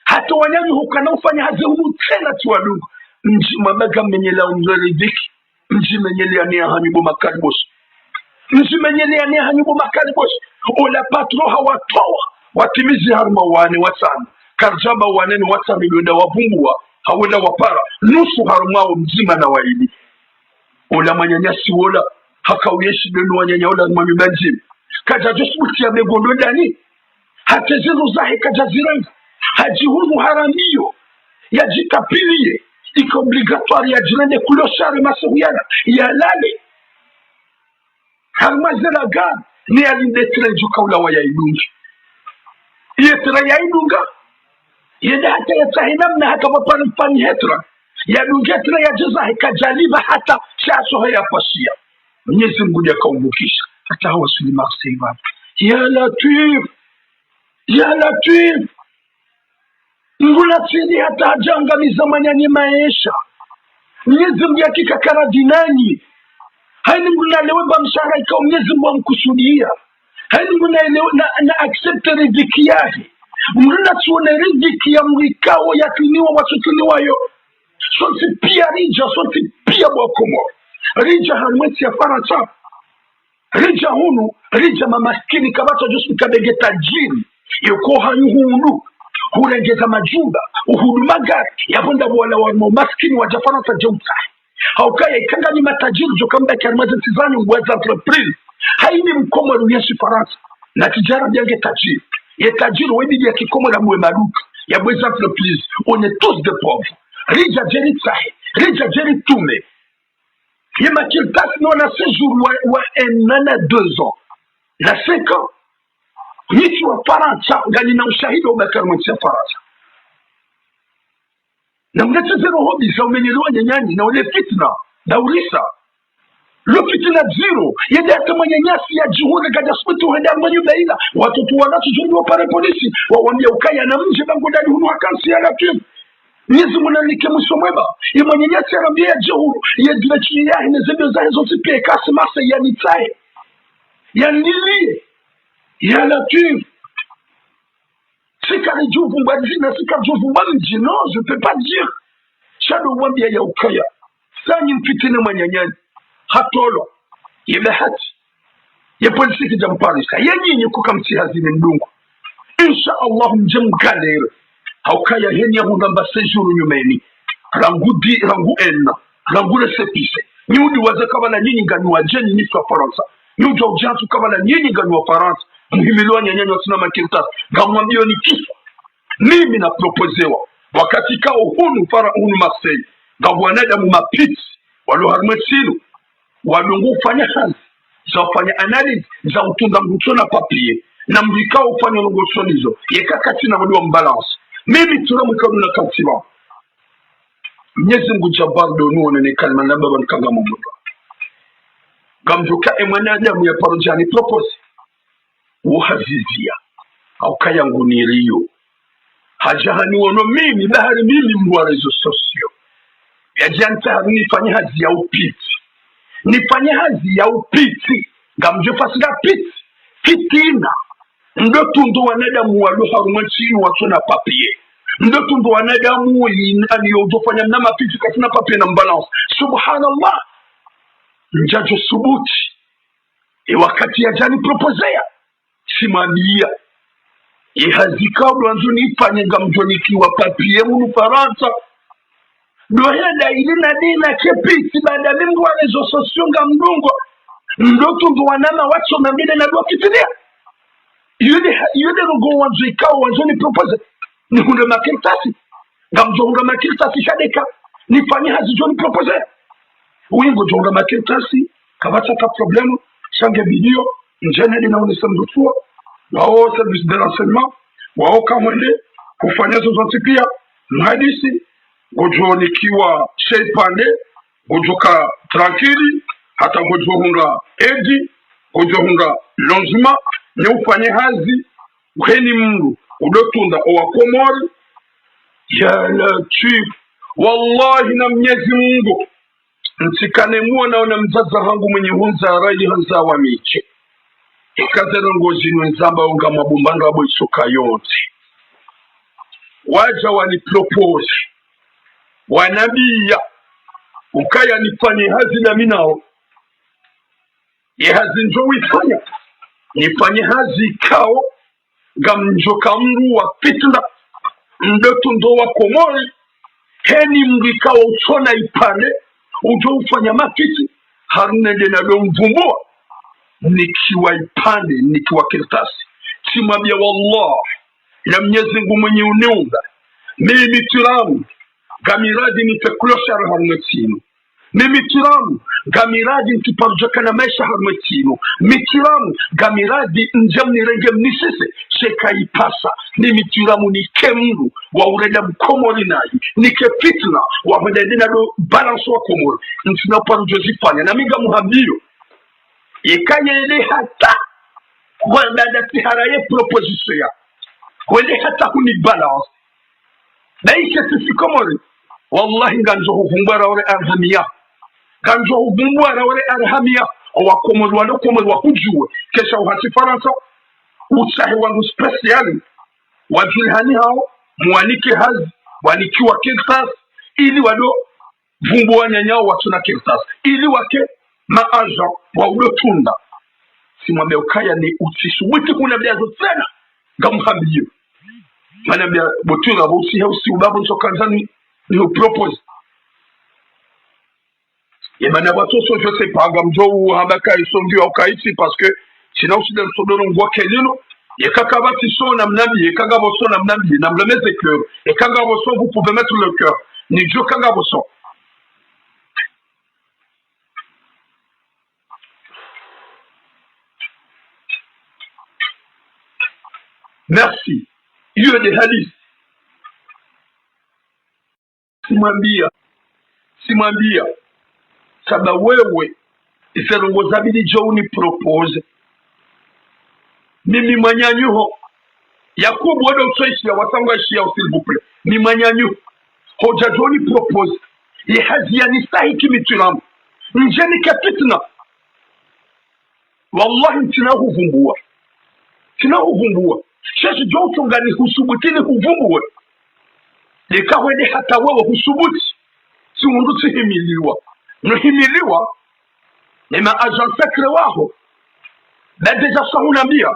hata wanyanyu hukana ufanya hazi humu tena tuwadugu mji mamaga menyela umleridiki mji menyelea ni ahanyubo makaribosi mji menyelea ni ahanyubo makaribosi ola patro hawatoa watimizi harma wane watano karjaba wane ni watano milioni wavumbua hawela wapara nusu harumao mzima na waidi ola manyanyasi wola haka uyeshi denu wanyanya ola mwami banjim kaja josbuti ya megondo dani hata zizo zahe kaja ziranga hajihunu haramio ya jitapilie ika obligatoire ya jirende kuloshare masahuyana ya lale harmazela gani ni alindetre njuka ula wa ya idungi yetra ya idunga yeda hata yatahinamna haka wapanifani hetra ya dungetra ya jaza hika jaliba hata shaso haya pasia Mwenyezi Mungu yakaumukisha hata hawa sulima kusema ya latif ngula tsini hata hajangamiza manyani maisha Mwenyezi Mungu yakikakara dinani haini ngula leweba mshara ika Mwenyezi Mungu amkusudia haini ngula lewe na accept riziki yake ngula tuone riziki ya mwikao yakiniwa wasutuniwa yo sonsi pia rija sonsi pia mwakomo rija hanweti ya Faransa rija hunu rija mamaskini kabata josu kabege tajiri yoko hanyuhunu hurengeza majumba uhuduma gari yabonda wala wa maskini wa Faransa jeuta haukaya ikangani matajiri jokamba karmaza tizani ngweza entreprise haini mkomo ruyeshi Faransa na tijara byange tajiri ye tajiri wedi ya kikomo la mwe maduka ya bweza entreprise on est tous des pauvres rija jeri tsahe rija jeri tume ye makiltas no na séjour wa enana 2 ans na 5 ans Nichi wa Faransa gani na ushahidi wa makarmansi ya Faransa na mnete zero hobi za umenyelewa nyanyani na ule fitna na urisa lo fitna zero yede hata manyanyasi ya jihuri kaja sputu henda mwenye baila watoto wanatu juri wa pare polisi wawambia ukaya na mje bango dani hunu hakansi ya lakim Nizi mwanalike mwisomweba ya manyanyasi ya rambia ya jihuri ya dilachini ya hine zebyo zahe zote pia kasi masa ya nitae ya nilie ya latif sika rijuvu mbadina sika juvu mbadina non je peux pas dire shado wambia ya ukaya sanyi mfitine manyanyani hatolo yebehati ya polisi kijamparisa ya nyinyi kukamti hazine mdungu insha Allah mjemgalere haukaya henya hundamba sejuru nyumeni rangu enna rangu resepise nyudi waze kabala nyinyi ngani wa jeni nisu wa Faransa nyudi wa ujatu kabala nyinyi ngani wa Faransa muhimiliwa nyanyanyi wa sinama kirtasi gamwambio ni kiswa mimi na proposewa wakati kao hunu Marseille gawanada mu mapiti walo harmetilu walungu ufanya kazi za ufanya analyze za utunda ngutona papier na mbikao ufanya ngutonizo yekakati na wadi wa mbalance mimi tunamukabu na katiba Mwenyezi Mungu jabardo nuone ne kalma na baba nkanga mumuto gamjuka emwanadamu ya parojani propose uhazizia au kaya nguniriyo hajahani wono mimi bahari mimi mwa rezo sosio ya janta nifanye hazi ya upiti nifanye hazi ya upiti gamjo fasida piti fitina ndo tundo wanadamu waluha rumachini watona papie ndo tundo wanadamu ani yodofanya mnama piti katina papie na mbalance subhanallah njajo subuti wakati ya jani proposea simamia ihazikabwa anzo nifanye ngamjonikiwa papie munu Faransa doheda ili na dina kepiti baada mingu wa rezo sosio ngamdungo ndoto ndo wanama wacho na mbele na doa kitilia yude rugo wanzo ikawa wanzo ni propose ni hunde makirtasi ngamjo hunde makirtasi shadeka nifanye hazijo ni propose uingo jonga makirtasi kabata ka problemu shange video njene dina unisamdutua wao service de renseignement wao kamwende kufanya zote pia mhadisi gojo nikiwa sheipande gojo ka tranquili hata gojo hunga edi gojo hunga lonzima ni ufanye hazi uheni Mungu udotunda owakomori ya latif wallahi na Mwenyezi Mungu ntikane muona na mzaza hangu mwenye hunza rai hanza wa miche ikazera ngozi nwenzamba unga mabumbanga abo isoka yonse waja wanipropose wanambia ukaya nifanye hazi na minao hazi njo wifanya nifanye hazi kao gamjoka mru wa fitna mdoto ndo wa Komori heni mrika wa uchona ipane ujo ufanya makiti harunende na do mvumbua nikiwa ipande nikiwa kirtasi simwambia wallah ya Mwenyezi Mungu mwenye uniunga mimi tiramu gamiradi nipekuloshara harumwetinu mimi tiramu gamiradi ntiparujaka na maisha harumwetinu mitiramu gamiradi njamnirenge mnisese sheka ipasa mimi tiramu nike mru wa ureda mkomori nayi nike fitna wa hudedina do balance wa Komori ntina parujozifanya na miga muhambiyo ikanye hata wanda tiharaye proposition ya wende hata huni balance na ishe sisi Komori wallahi nganzo huvumbara ore arhamia nganzo huvumbara ore arhamia wa Komori wano Komori wa hujue kesha uhati Faransa usahi wangu speciali wajulhani hao mwanike hazi wanikiwa Kirtas ili wado vumbu wanyanyao watuna Kirtas ili wake maaja wa ulo tunda simwambia ukaya ni utisubuti kuna biazo tena gamuhambiyo mana bia botura bosi hausi ubabo nsokanzani ni propose et mana watoso je sais pas gamjo habaka isongi okaiti parce que sinon si dans sodoro ngwa kelino et kakaba tiso na mnambi et kanga boso na mnambi na mlemeze cœur et kanga boso vous pouvez mettre le cœur ni jo kanga boso. Merci. Hiyo ni halisi. Simwambia saba wewe iserongoza bili jo uni propose mimi manyanyuho Yakubu wado utoishi ya wasangwa ishi ya s'il vous plaît ni manyanyu hoja jo uni propose ye hazi ya nisahi kimituramu njeni kapitna wallahi ntina huvumbua sheshi jo utungani husubutini huvumbue nikawede hata wewe husubuti si mundu tihimiliwa nuhimiliwa ni maajan sekre waho badeja sahunambia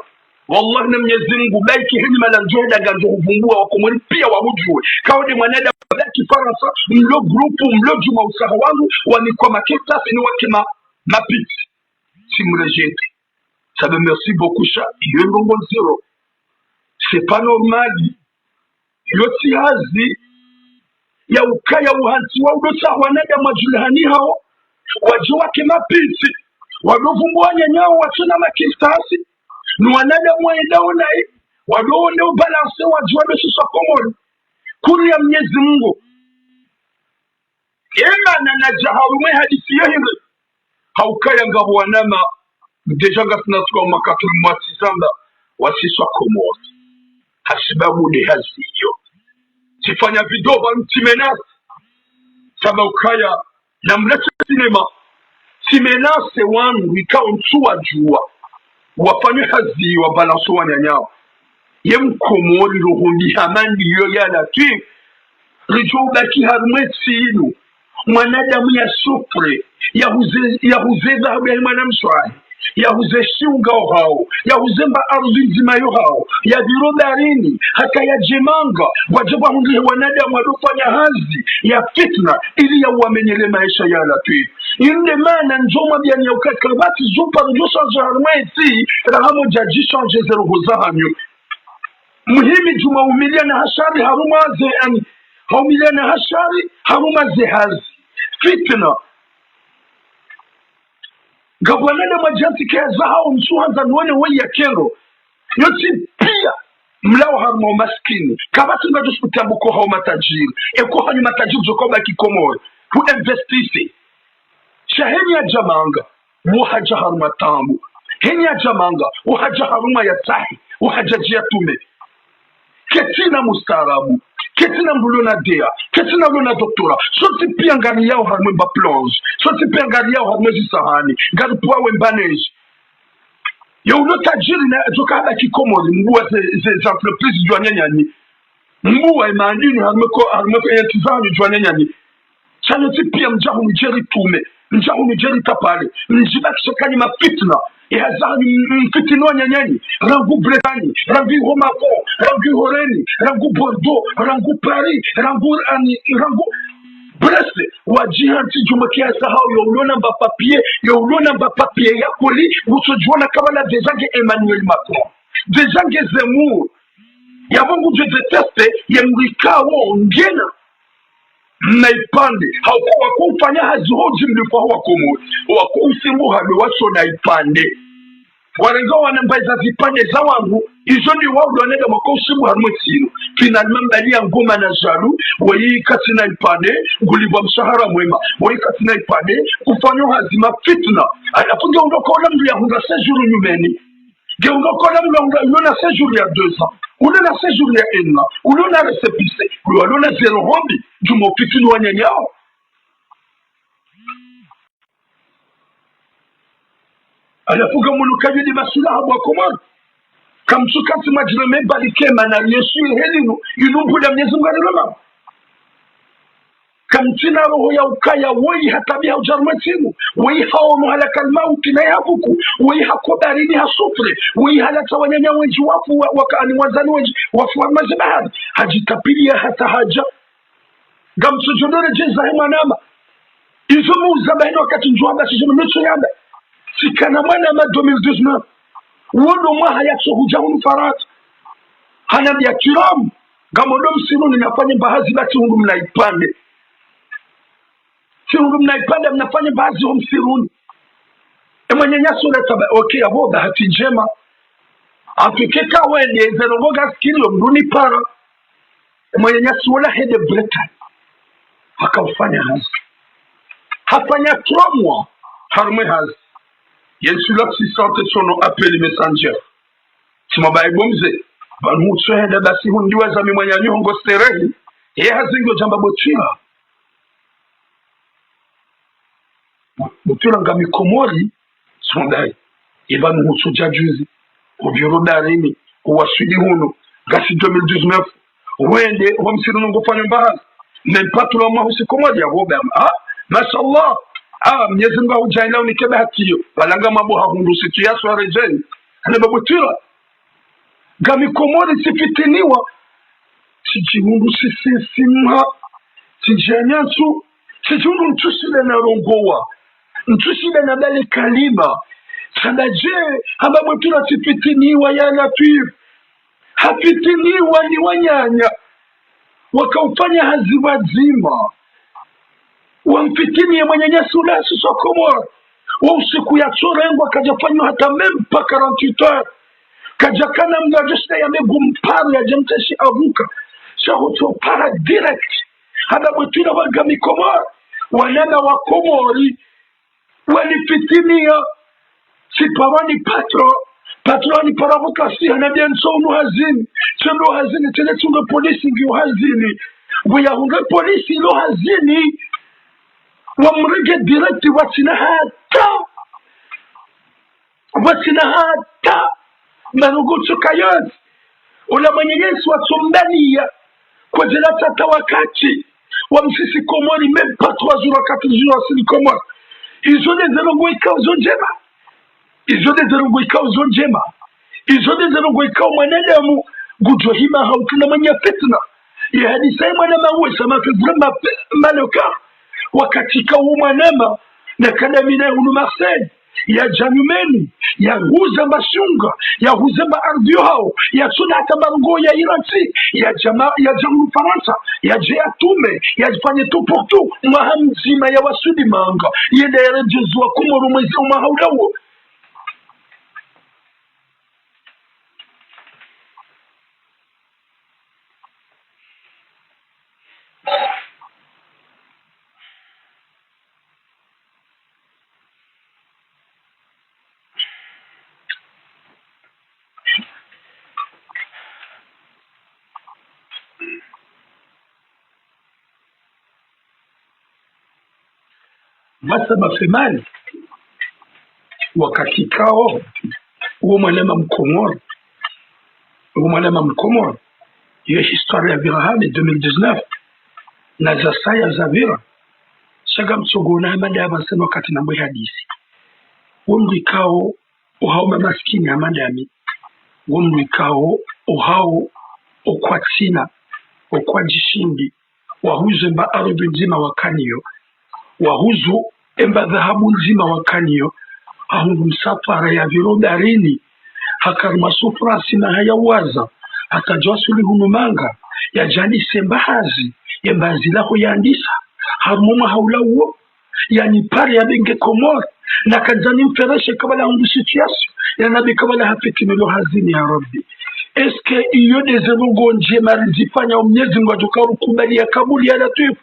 wallahi na Mwenyezi Mungu baiki hini malanjoda ganjo huvumbua wakomori pia wahujue kawede mwanada baki Faransa mlo grupu mlo juma usaha wangu wanikwa maketa ni wakima mapiti simurejete sabe merci beaucoup sha yendongo zero c'est pas normal yoti hazi ya ukaya uhansi wa udosa wanada majulhani hao wajua kema pinsi wadovumbua nyanyao watuna makistasi ni wanada mwenda unai wadone ubalance wajua dosi sa Komori kuri ya Mwenyezi Mungu ema na jaharume hadithi yohiri haukaya ngabu wanama deja gasina tuka umakatuli mwati zamba wasiswa Komori hasibabu ni hazi hiyo sifanya vidoba mtimenasi saba ukaya na mlete sinema timenase wangu ikao ntuwa jua wafanye hazi wa balanso wanyanyao ye Mkomori rohundi hamandi yo yana tui rijo ubaki harumweti inu mwanadamu ya supre ya huze dhahabu ya himana mswani ya huze shiunga hao ya huze mba ardhi nzima yo hao ya virodarini hata ya jemanga wajaba hundi wanadamu wadofanya hazi ya fitna ili ya uamenyele maisha ya latui inde mana njoma bia ya ukakabati zupa njo sanje harumweti rahamo jaji sanje zero huzahanyo muhimi juma umilia na hashari haruma ze ani haumilia na hashari haruma ze hazi fitna gabwanada majanti kaya zahao msuhanza nuwane wei ya kero yoti pia mlao haruma maskini kabati nga josu kutambuko hao matajiri eko hanyu matajiri zokoba kikomori hu investisi shaheni ya jamanga wahaja haruma tambu heni ya jamanga wahaja haruma ya tahi wahaja jia tume ketina mustarabu ketina mbulona dea ketina mbulona doktora soti pia ngari yao harumwe mba plonge soti pia ngari yao harumwe zisahani ngari puawe mbaneji ya uno tajiri na toka haba kikomori mbua ze entreprise jwanya nyani mbua imandini harumeko yentizanyu jwanya nyani chano tipia mjahu nijeri tume mjahu nijeri tapale mjiba kishakani mafitna ya zani mfitino nyanyani rangu Bretagne rangu Homako rangu Horeni rangu Bordeaux rangu Paris rangu Brest wajihanti jumakia sahau ya ulona mba papier ya koli usojuana kama na dejange Emmanuel Macron dejange Zemmour ya mungu je deteste ya mwikawo ngena naipande haukuwa kufanya hazihoji mlipo wakomo wakusimu hawe waso naipande warenga wanambaiza zipande za wangu izo ni wao wanenda makusimu harumwetino finalement mbali ya ngoma na jalu wayi katina ipande ngulibwa mshahara mwema wayi katina ipande kufanya hazima fitna alafunga undokola mdu ya hunga sejuru nyumeni ge undokola mdu yona sejuru ya 2 ans ulona sejuru ya 1 an ulona resepise ulona zero hombi jumo fitinu wanyanyao alafunga mulukaji di masula habu wakomano kamsukati majireme balikema na yesu helinu inumbula mnyezi mganiloma kamtina roho ya ukaya woi hatabia ujarumetimu woi hao muhalaka almauti na yabuku woi hakobarini hasufre woi halata wanyanya wenji wafu wakani wazani wenji wafu wa mazibahari hajitapilia hata haja gamsujudore jeza hemanama izo muuza bahini wakati njuamba sijeno mecho yamba sikana mwana ma 2019 wono mwaha ya sohuja hunu farata hana bia kiramu gamodo msiruni nafanya bahazi bati hundu mnaipande hundu mnaipande mnafanya bahazi huu msiruni mwenye nyaso letaba okay abo bahati njema apikeka wende zerongoga skilio mruni para mwenye nyaso wala hede Bretagne haka hazi hafanya 3 mois harume hazi Yesu l'assistante sono appelé messenger. Timabaye bomze. Banu tshwede basi hundiwa za mimwanya nyongo sterehi. Hazingo jamba botira. Botira ngami komori sondai. Banu tsuja juzi. Obiro darini. Uwasudi hunu. Gasi 2019. Wende wamsiru ngofanya mbahazi. Nempatula mahusi komori ya gobe. Mashallah. Mwenyezi Mungu hujaila unikebe hatiyo balanga mambo hahundu situ ya sware jeni ane babutira gami komori sifitiniwa sijihundu sisimha sijanyansu sijihundu ntusile na rongowa ntusile na bali kalima sandaje hamba butira sifitiniwa ya latif hafitiniwa ni wanyanya wakaufanya haziwazima wamfitini ya mwenye nyesu lasi sokomora wa usiku ya tsorengo kajafanywa hata mempa 48 heures kajakana mnajeshna ya megumparu ya jemteshi avuka shahuto para direct hada mwetuna wagami komora wanana wa komori walifitini ya sipawani patroni paravokasi hanabienso unu hazini chendo hazini tene tunga polisi ngi hazini wiyahunga polisi ilo hazini wamrege direkti watina hata marugutu kayozi ula mwenye Yesu watumbalia kwa jela tata wakati wamsisi komori mempatu wazuru wakati zuru wasili komori izode zerongo ikao zonjema izode zerongo ikao mwanadamu gujohima hautuna mwenye fitna ya hadisa mwana mawe sama fevre maloka wakati kaumanema na kadamina unu Marseille ya janumeni ya huza mashunga ya huza maardio hao ya sunata bango ya Iranti ya jamu Faransa ya jea tume ya jifanye tu pour tout mahamzima ya wasudi manga yenda ya rejezu wa kumoru mwezi umahaudawo Moi, ça m'a fait mal. Wakati kao uwo mwanama mkomoro iyo histoire ya vira hane 2019 na za saya za vira shaga msogona amanda yabansana wakati na mbwe hadisi womdu ikao uhao mamaskini amanda yami womdu ikao uhao okwatsina okwajishindi wahuzo mba ardhi nzima wakaniyo wahuzo emba dhahabu nzima wakaniyo ahungu msafara ya viro darini hakarima sufrasi na hayawaza hatajwasuli hunumanga ya jani sembahazi ya mbazilaho yandisa harumuma haula uo yani pare ya benge komor na kanzani mfereshe kabala hundu situation ya nabi kabala hafekimelo hazini ya rabbi eske iyo dezenongo njema rizifanya mnyezi mwajoka rukubali ya kabuli ya latifu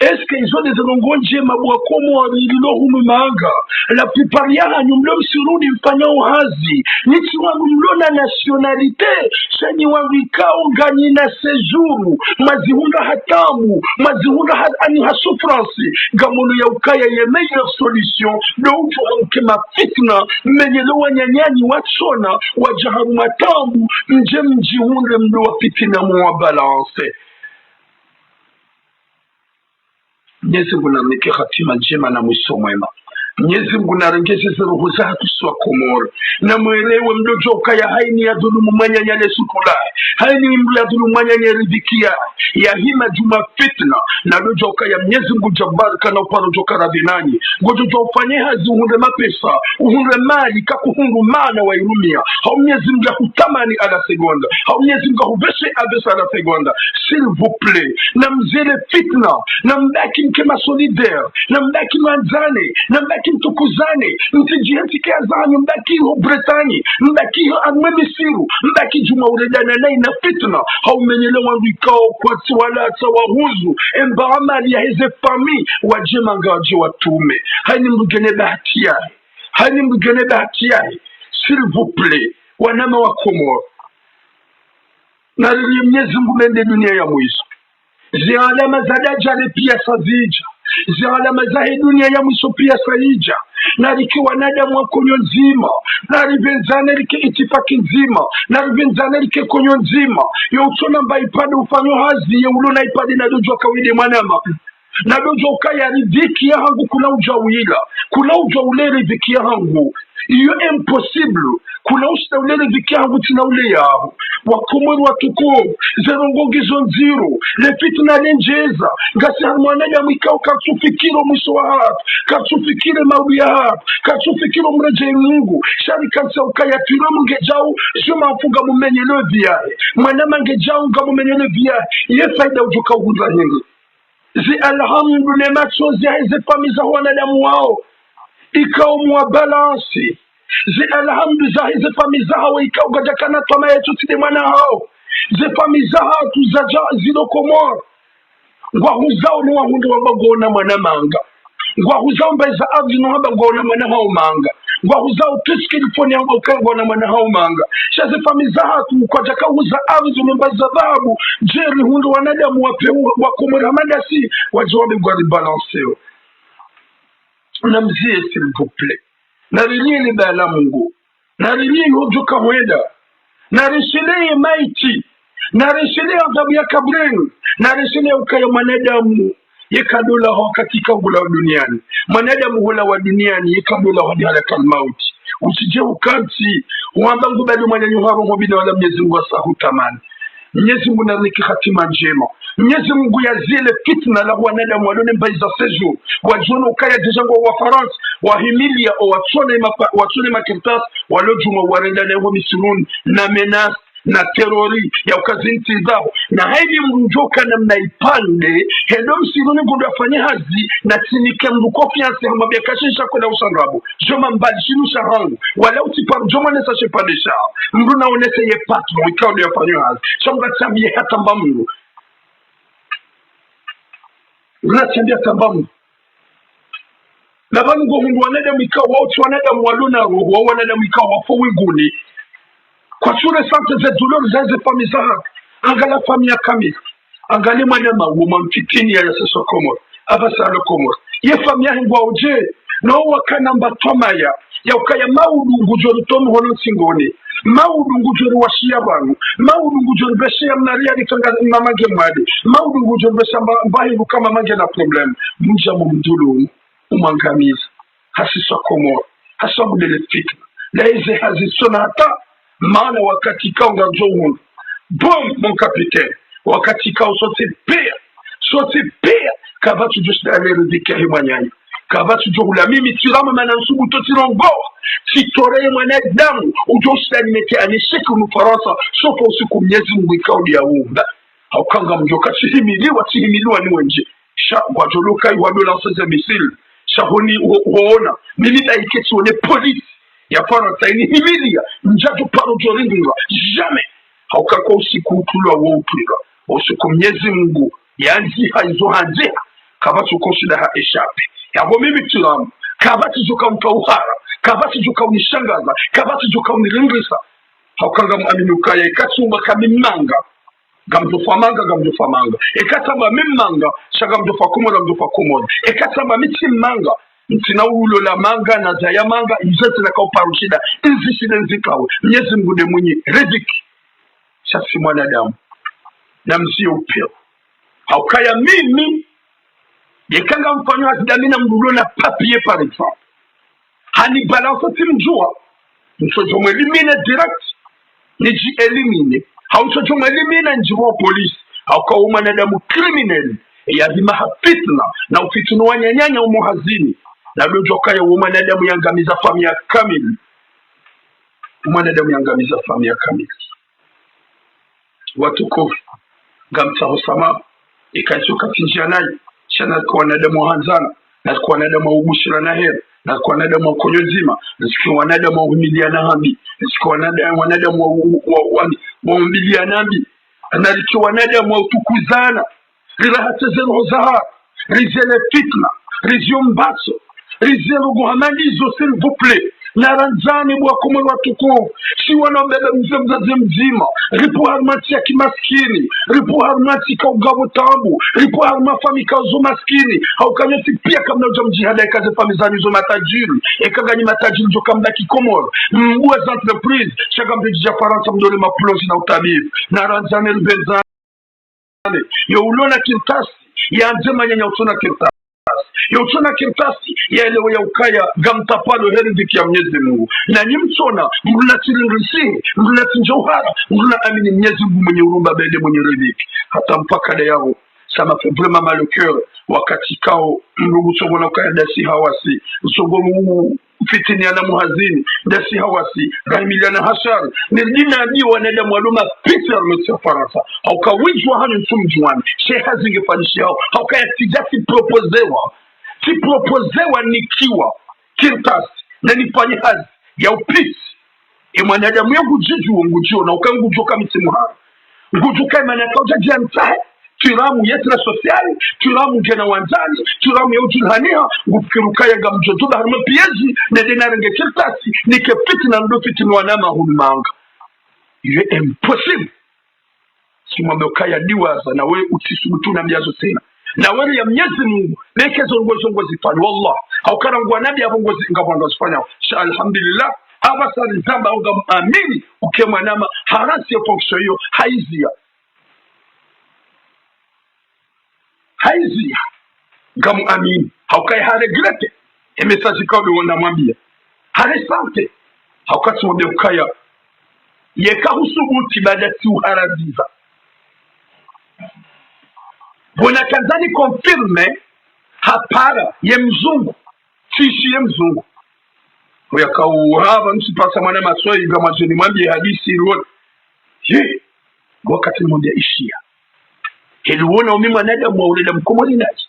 eske izo dezenongo njema bwakomo walilo humumanga la plupart ya hanyu mlo msirudi mfanya uhazi niti wangu mlo na nationalite shenyi wangu ikao ngani na sejuru mazihunda hatamu mazihunda ani hasufransi gamono ya ukaya ye meilleure solution do ufu mkema fitna menyelo wanyanyani watsona wajaharu matamu nje mjihunde mlo wa fitina mwa balance. Mwenyezi Mungu nameke hatima njema na mwisho mwema. Mwenyezi Mungu narengeze roho zatu swa Komoro na mwelewe mdojoka ya haini ya dhulumu mwanya nyale sukulae haini ya dhulumu mwanya nyeridikia ya hima juma fitna na dojoka ya Mwenyezi Mungu jabari kana uparo joka radinani gojojo ufanye hazi uhunde mapesa uhunde mali kakuhundu mana wa irumia hau Mwenyezi Mungu hutamani ala segonda hau Mwenyezi Mungu huveshe abesa ala segonda s'il vous plaît na mzele fitna na mbaki mkema solidaire na mbaki manzane na mbaki mtukuzane mtijihantike azanyu mbaki ho Bretani mbaki ho anwe misiru mbaki juma uredana na ina fitna hau menyele wandu ikao kwa tiwala tawahuzu emba amali ya heze fami wajema ngaji watume haini mbugene bahati yae s'il vous plaît wanama wa Komoro na lili Mwenyezi Mungu mende dunia ya mwisho zi alama za dajjal pia sazija zi alama za dunia ya mwisho pia saija na liki wanadamu wa konyo nzima na rivenzane like itifaki nzima na rivenzane like konyo nzima yo utona mba ipade ufanyo hazi ye ulona ipade na dojo kawide mwanama na dojo kaya ridhiki ya hangu kuna uja ule ridhiki ya hangu iyo impossible kuna usita ule ridhiki ya hangu tina ule yahu Wakomoro watuko zerongogizo nziro le fitna lenjeza ngasi harmanaja mwikao katsufikiro mwisho wa hatu katsufikire maudi ya hatu katsufikiro mreje Mungu shari kansa ukayatiro mngejau juma afunga mumenyele viyae mwanama ngejau nga mumenyele viyae ye faida ujuka uhundra hingi zi alhamdu ne machozi ya hizi famiza wanadamu wao ikao mwa balansi zi alhamdu za hizi famiza hao ikao gajakana toma yetu tide mwana hao zi famiza hatu za zilo Komoro ngwahuzao ni wahundu wabagona mwana manga ngwahuzao mbeza ardhi ni wabagona mwana hao manga ngwahuzao tuskilifoni yangu ukangona mwana hao manga shazi famiza hatu kwa jaka huza ardhi mbaza babu jeri hundu wanadamu wa Komoro hamadasi wajiwabe gwari balanseo na mzie s'il vous plaît na rilini bala Mungu na rilini hujuka huenda na rishilee maiti na rishilee adhabu ya kabrini na rishilee ukaya mwanadamu yekadola ho katika ugula wa duniani mwanadamu hula wa duniani yekadola ho dihalaka almauti usije ukanti wamba ngubali mwanyanyu haro mobina wala Mwenyezi Mungu asahutamani Mwenyezi Mungu nariki hatima njema Mwenyezi Mungu yazile fitna la wanadamu walone mbaiza sejour wajono ukaya dejango wa France wa himilia o watsone makirtas walojuma warenda na ewo misuruni na menas na terori ya ukazinti zao na haidi mrujoka na mnaipande hendo msiruni gudu afanye hazi na tinike mru confiance ya mabia kashisha kwa usanrabu joma mbali shinu shahangu wala utiparu joma nesa shepandesha mru na onese ye patro ikao de afanye hazi shamba chambiye hata mbamu unachambia tambamu na banu go hundu wanadamu ikao wauti wanadamu walona roho wanadamu ikao wafo wiguni kwa sure sante ze douleur za ze famille za angala famille kamili angali mwana ma wo mamfitini ya sasa Komoro abasa le Komoro ye famille ngwa oje no wakana mbatomaya ya ukaya maudu ngujoro tomu hono singoni maudu ngujoro washia banu maudu ngujoro beshe ya mnaria nikanga mamange mwade maudu ngujoro beshe mbahi kama mange na problem mja mumdulu umangamiza hasiswa komo haswa mudele fitna na hizi hazisona hata maana wakati kaunga njohunu bom mon capitaine wakati kao sote pia kabatu just alere dikahi mwanyanyi kabatu johula mimi tiramu manansubu totirongo titore mwanadamu ujoshida nimeke anisheki unufaransa soko usiku mnyezi Mungu ikaudi ya uunda haukanga mjoka chihimiliwa ni wenje sha wajoluka iwadola sasa misili shahoni huona mimi daiketi wone polisi ya paranta ini himilia njatu paro joringa jamais haukako usiku utulwa wotulwa usiku mnyezi Mungu yanzi haizo hanzia kabatu koshida ha eshape yabo mimi tulamu kabatu joka mtauhara kabatu joka unishangaza kabatu joka uniringisa haukanga muamini ukaya ikatumba kamimanga gamdofamanga ekatamba mimanga shagamdofa kumoda ekatamba mitimanga mtina ulo la manga na zaya manga izete na kauparushida inzishide nzikawe Mwenyezi Mungu ndiye mwenye riziki shasi mwanadamu na msio upeo haukaya mimi yekanga mfanyo hazidamina mdulo na papier par exemple hani balance timjua msojo mwelimine direct niji elimine hausojo mwelimine njiwa polisi haukawa mwanadamu criminal ya zima hafitna na ufitunu wanyanyanya umuhazini na lojoka ya mwanadamu yangamiza familia kamili watukufu gamtaho sama ikaisuka tinjianayi shana kwa wanadamu hanzana na kwa wanadamu ubushira na hera na kwa wanadamu konyozima na kwa wanadamu humiliana hambi na kwa wanadamu wa humiliana hambi na kwa wanadamu utukuzana lirahate zero zahar rizele fitna riziombaso rizelo guhamalizo s'il vous plaît naranzani bwa kumwe watukufu si wanaobeba mzazi mzima ripo harmati ya kimaskini ripo harmati ka ugabo tambu ripo harmafami ka uzo maskini haukanyoti pia kamna uja mjihada ikaze famizani uzo matajiri ekaganyi matajiri ujo kamda kikomoro mbuwe za entreprise shaka mbejija faransa mdole maplozi na utabivu naranzani ribenzani yo ulona kirtasi ya nzema nyanya utona kirtasi yotona kirtasi ya elewa ya ukaya gamtapalo heridiki ya Mwenyezi Mungu na nyimtona mruna tiringisi mruna tinjohara mruna amini Mwenyezi Mungu mwenye urumba bende mwenye ridiki hata mpaka da yao ça m'a fait vraiment mal au cœur wakati kao ndugu sobona ukaya dasi hawasi sogomu fitini ya na muhazini dasi hawasi rahimiliana hashari nirdina abii wanadamu waluma Peter Monsieur Faransa haukawijwa hanyu mtumjuani sheha zingefanishi hao haukaya tijasi proposewa kiproposewa nikiwa kirtasi na nifanye hazi ya upisi mwanadamu yangu jiju ngujio na ukangujoka mitimuhara ngujuka imana kauja jiantahe tiramu yetra sosiali tiramu gena wanzani tiramu ya ujulhania ngufikiruka ya gamjojoba haruma piezi na denarenge kirtasi nike fitina ndo fitina wanama hulmanga ile impossible simambe ukaya diwaza na we utisubutu na mjazo tena na wale ya Mwenyezi Mungu mekezo ngozo zifanya wallah haukarangwa nabi abongozi ngabongo zifanya alhamdulillah abasa nzamba au amini ukemwa nama harasi ya fonction hiyo haizia ngamu amini haukai haregrete message kwa wona mwambia haresante haukati mwambia ukaya yeka husubuti baada tu haraziza Bona kazani confirme hapara ye mzungu fishi ye mzungu oya kauhaba msipasa mwana maswali kama jeni mwambie hadisi road ye wakati mwambia ishia heliwona umi mwanadamu wa uleda mkomori naji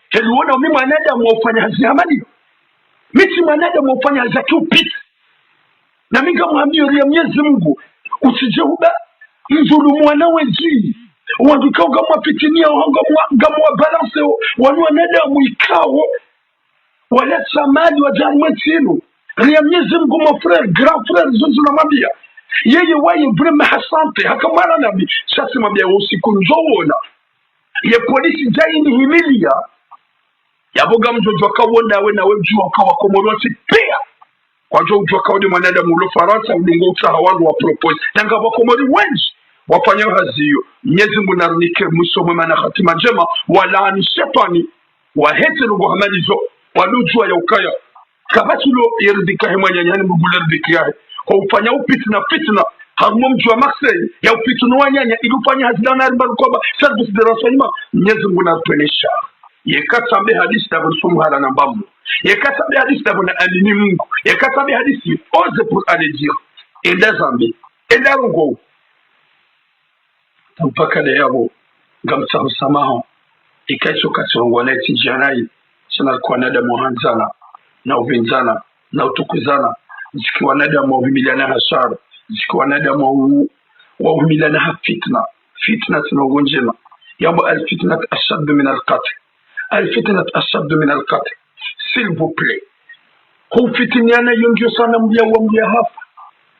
heliwona umi mwanadamu wa ufanya hazi hamali miti mwanadamu wa ufanya hazi kiupiti na minga mwambie ya Mwenyezi Mungu usijehuba mzulumu wanawe jii wanduka ugamwa fitinia ugamwa balance wanu wanadamu ikawo wala samadi wa janwe tinu ria Mwenyezi Mungu mon frère grand frère zonzo na mambia yeye waye vraiment hasante hakamara nabi sasa mambia usiku njoona ye polisi jaini himilia yaboga mjojo kawona we na wejua kawa komoroti pia kwa jo ujua kawadi mwanadamu ulo Faransa ulungo utaha wangu wa propose nanga wakomori wenji wafanya hazi hiyo. Mwenyezi Mungu narunike mwisho mwema na hatima njema, walaani shetani wahete lugo hamalizo walujua ya ukaya kabatulo yeridika hemanya nyani mbugule yeridika yahe kwa ufanya fitna harumo mjua Marseille ya upituna wanyanya ili ufanya hazidana arimbaru kwamba service de renseignement. Mwenyezi Mungu narupenesha yekatambe hadisi da bonsomu hala na mbamu yekatambe hadisi da bona alini Mungu yekatambe hadisi oze pour aller dire enda zambi enda rungo mpaka da yabo gamsa msamaha ikacho katongo na tijanai sana kwa nada muhanzana na uvinzana na utukuzana zikiwa nada muvimiliana hasara zikiwa nada muvimiliana fitna tunagonjema yabo alfitnat ashad min alqatl alfitnat ashad min alqatl s'il vous plaît hufitiniana yongio sana mbia hapa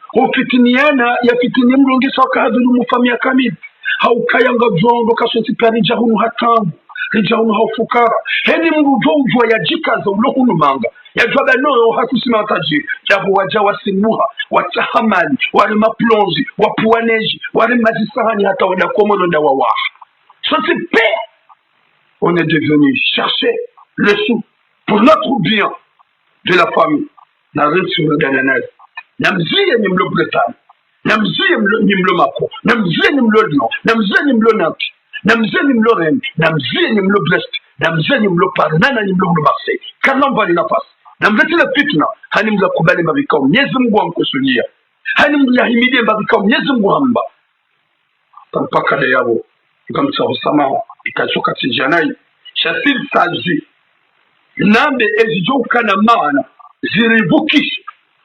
hufitiniana ya fitini mlongi soka hadhulu mufamia kamili haukayanga jongo kasoti pari jahunu hatangu rijahunu haufukara hedi mrujo ujwa ya jikaza ulohunu manga ya jwaga noyo hakusima tajiri jabu waja wasimuha watahamali wale maplonzi wapuaneji wale majisahani hata wada komolo nda wawaha sote pe on est devenu chercher le sou pour notre bien de la famille na rinsu mdananazi na mziye ni mlo Bretagne namzie ni mlo Mako namzie ni mlo Lyon namzie ni mlo Nantes namzie ni mlo Rennes namzie ni mlo Brest namzie ni mlo Paris nana ni mlo Marseille kana mbali nafasi namzetile fitna hani mla kubali mabikao Mwenyezi Mungu amkusudia hani mla himidi mabikao Mwenyezi Mungu hamba mpaka da yabo ikamtsa usama ikachoka tijanai shasil saji nambe ezijo kana maana ziribukisha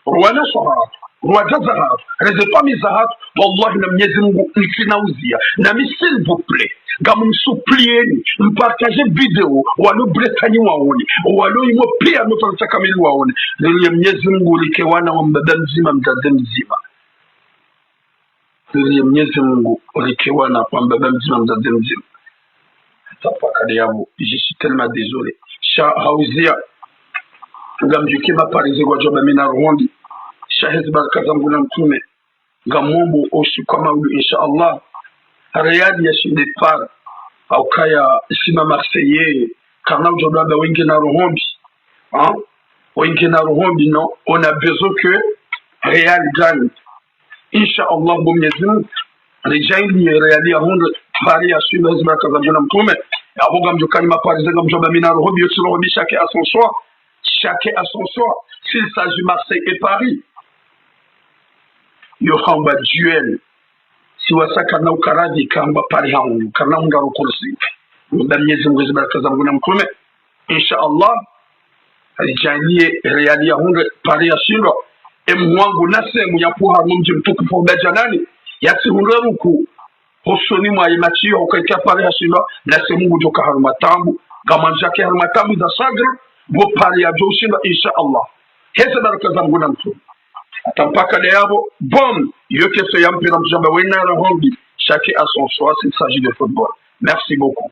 ruwana sahara ruwajazahat rezepamizahat wallahi na Mwenyezi Mungu nikinauzia na s'il vous plaît gamumsuplieni mpartage video walo Bretagne waone walo imo pia mfarata kamili waone ni Mwenyezi Mungu likewana wa mbaba mzima mzazi mzima ni Mwenyezi Mungu likewana wa mbaba mzima mzazi mzima tapaka yabo je suis tellement désolé sha hauzia ngamjuki maparize kwa joba mina Rwanda shahid baraka zangu na mtume ngamombo oshi kama ulu inshallah Riyad ya shinde par au kaya sima Marseillais kana ujoba wengi na Rwanda wengi na Rwanda non on a besoin que Riyad gagne inshallah Mwenyezi Mungu rijaili Riyad ya Rwanda pari ya shahid baraka zangu na mtume aboga mjokani maparize ngamjoba mina Rwanda yote Rwanda chacun à son soir s'il s'agit de Marseille et Paris yo hamba duel si wasaka na ukaraji kamba pari hangu kana ngaro kursi Mwenyezi Mungu baraka zangu na mtume inshallah alijalie Real ya hunde pari ya shindo emwangu na semu ya puha mji mtukufu bajanani yati hungaruku hosoni mwa imachio ukaika pari ya shindo na semu joka harumatambu gamanjake harumatambu za sagra bo pari ya joshinda inshallah hesa baraka zangu na mtume atampaka de yabo bon yoke so yampira mjamba wena na hombi chacun à son choix s'il s'agit de football. Merci beaucoup.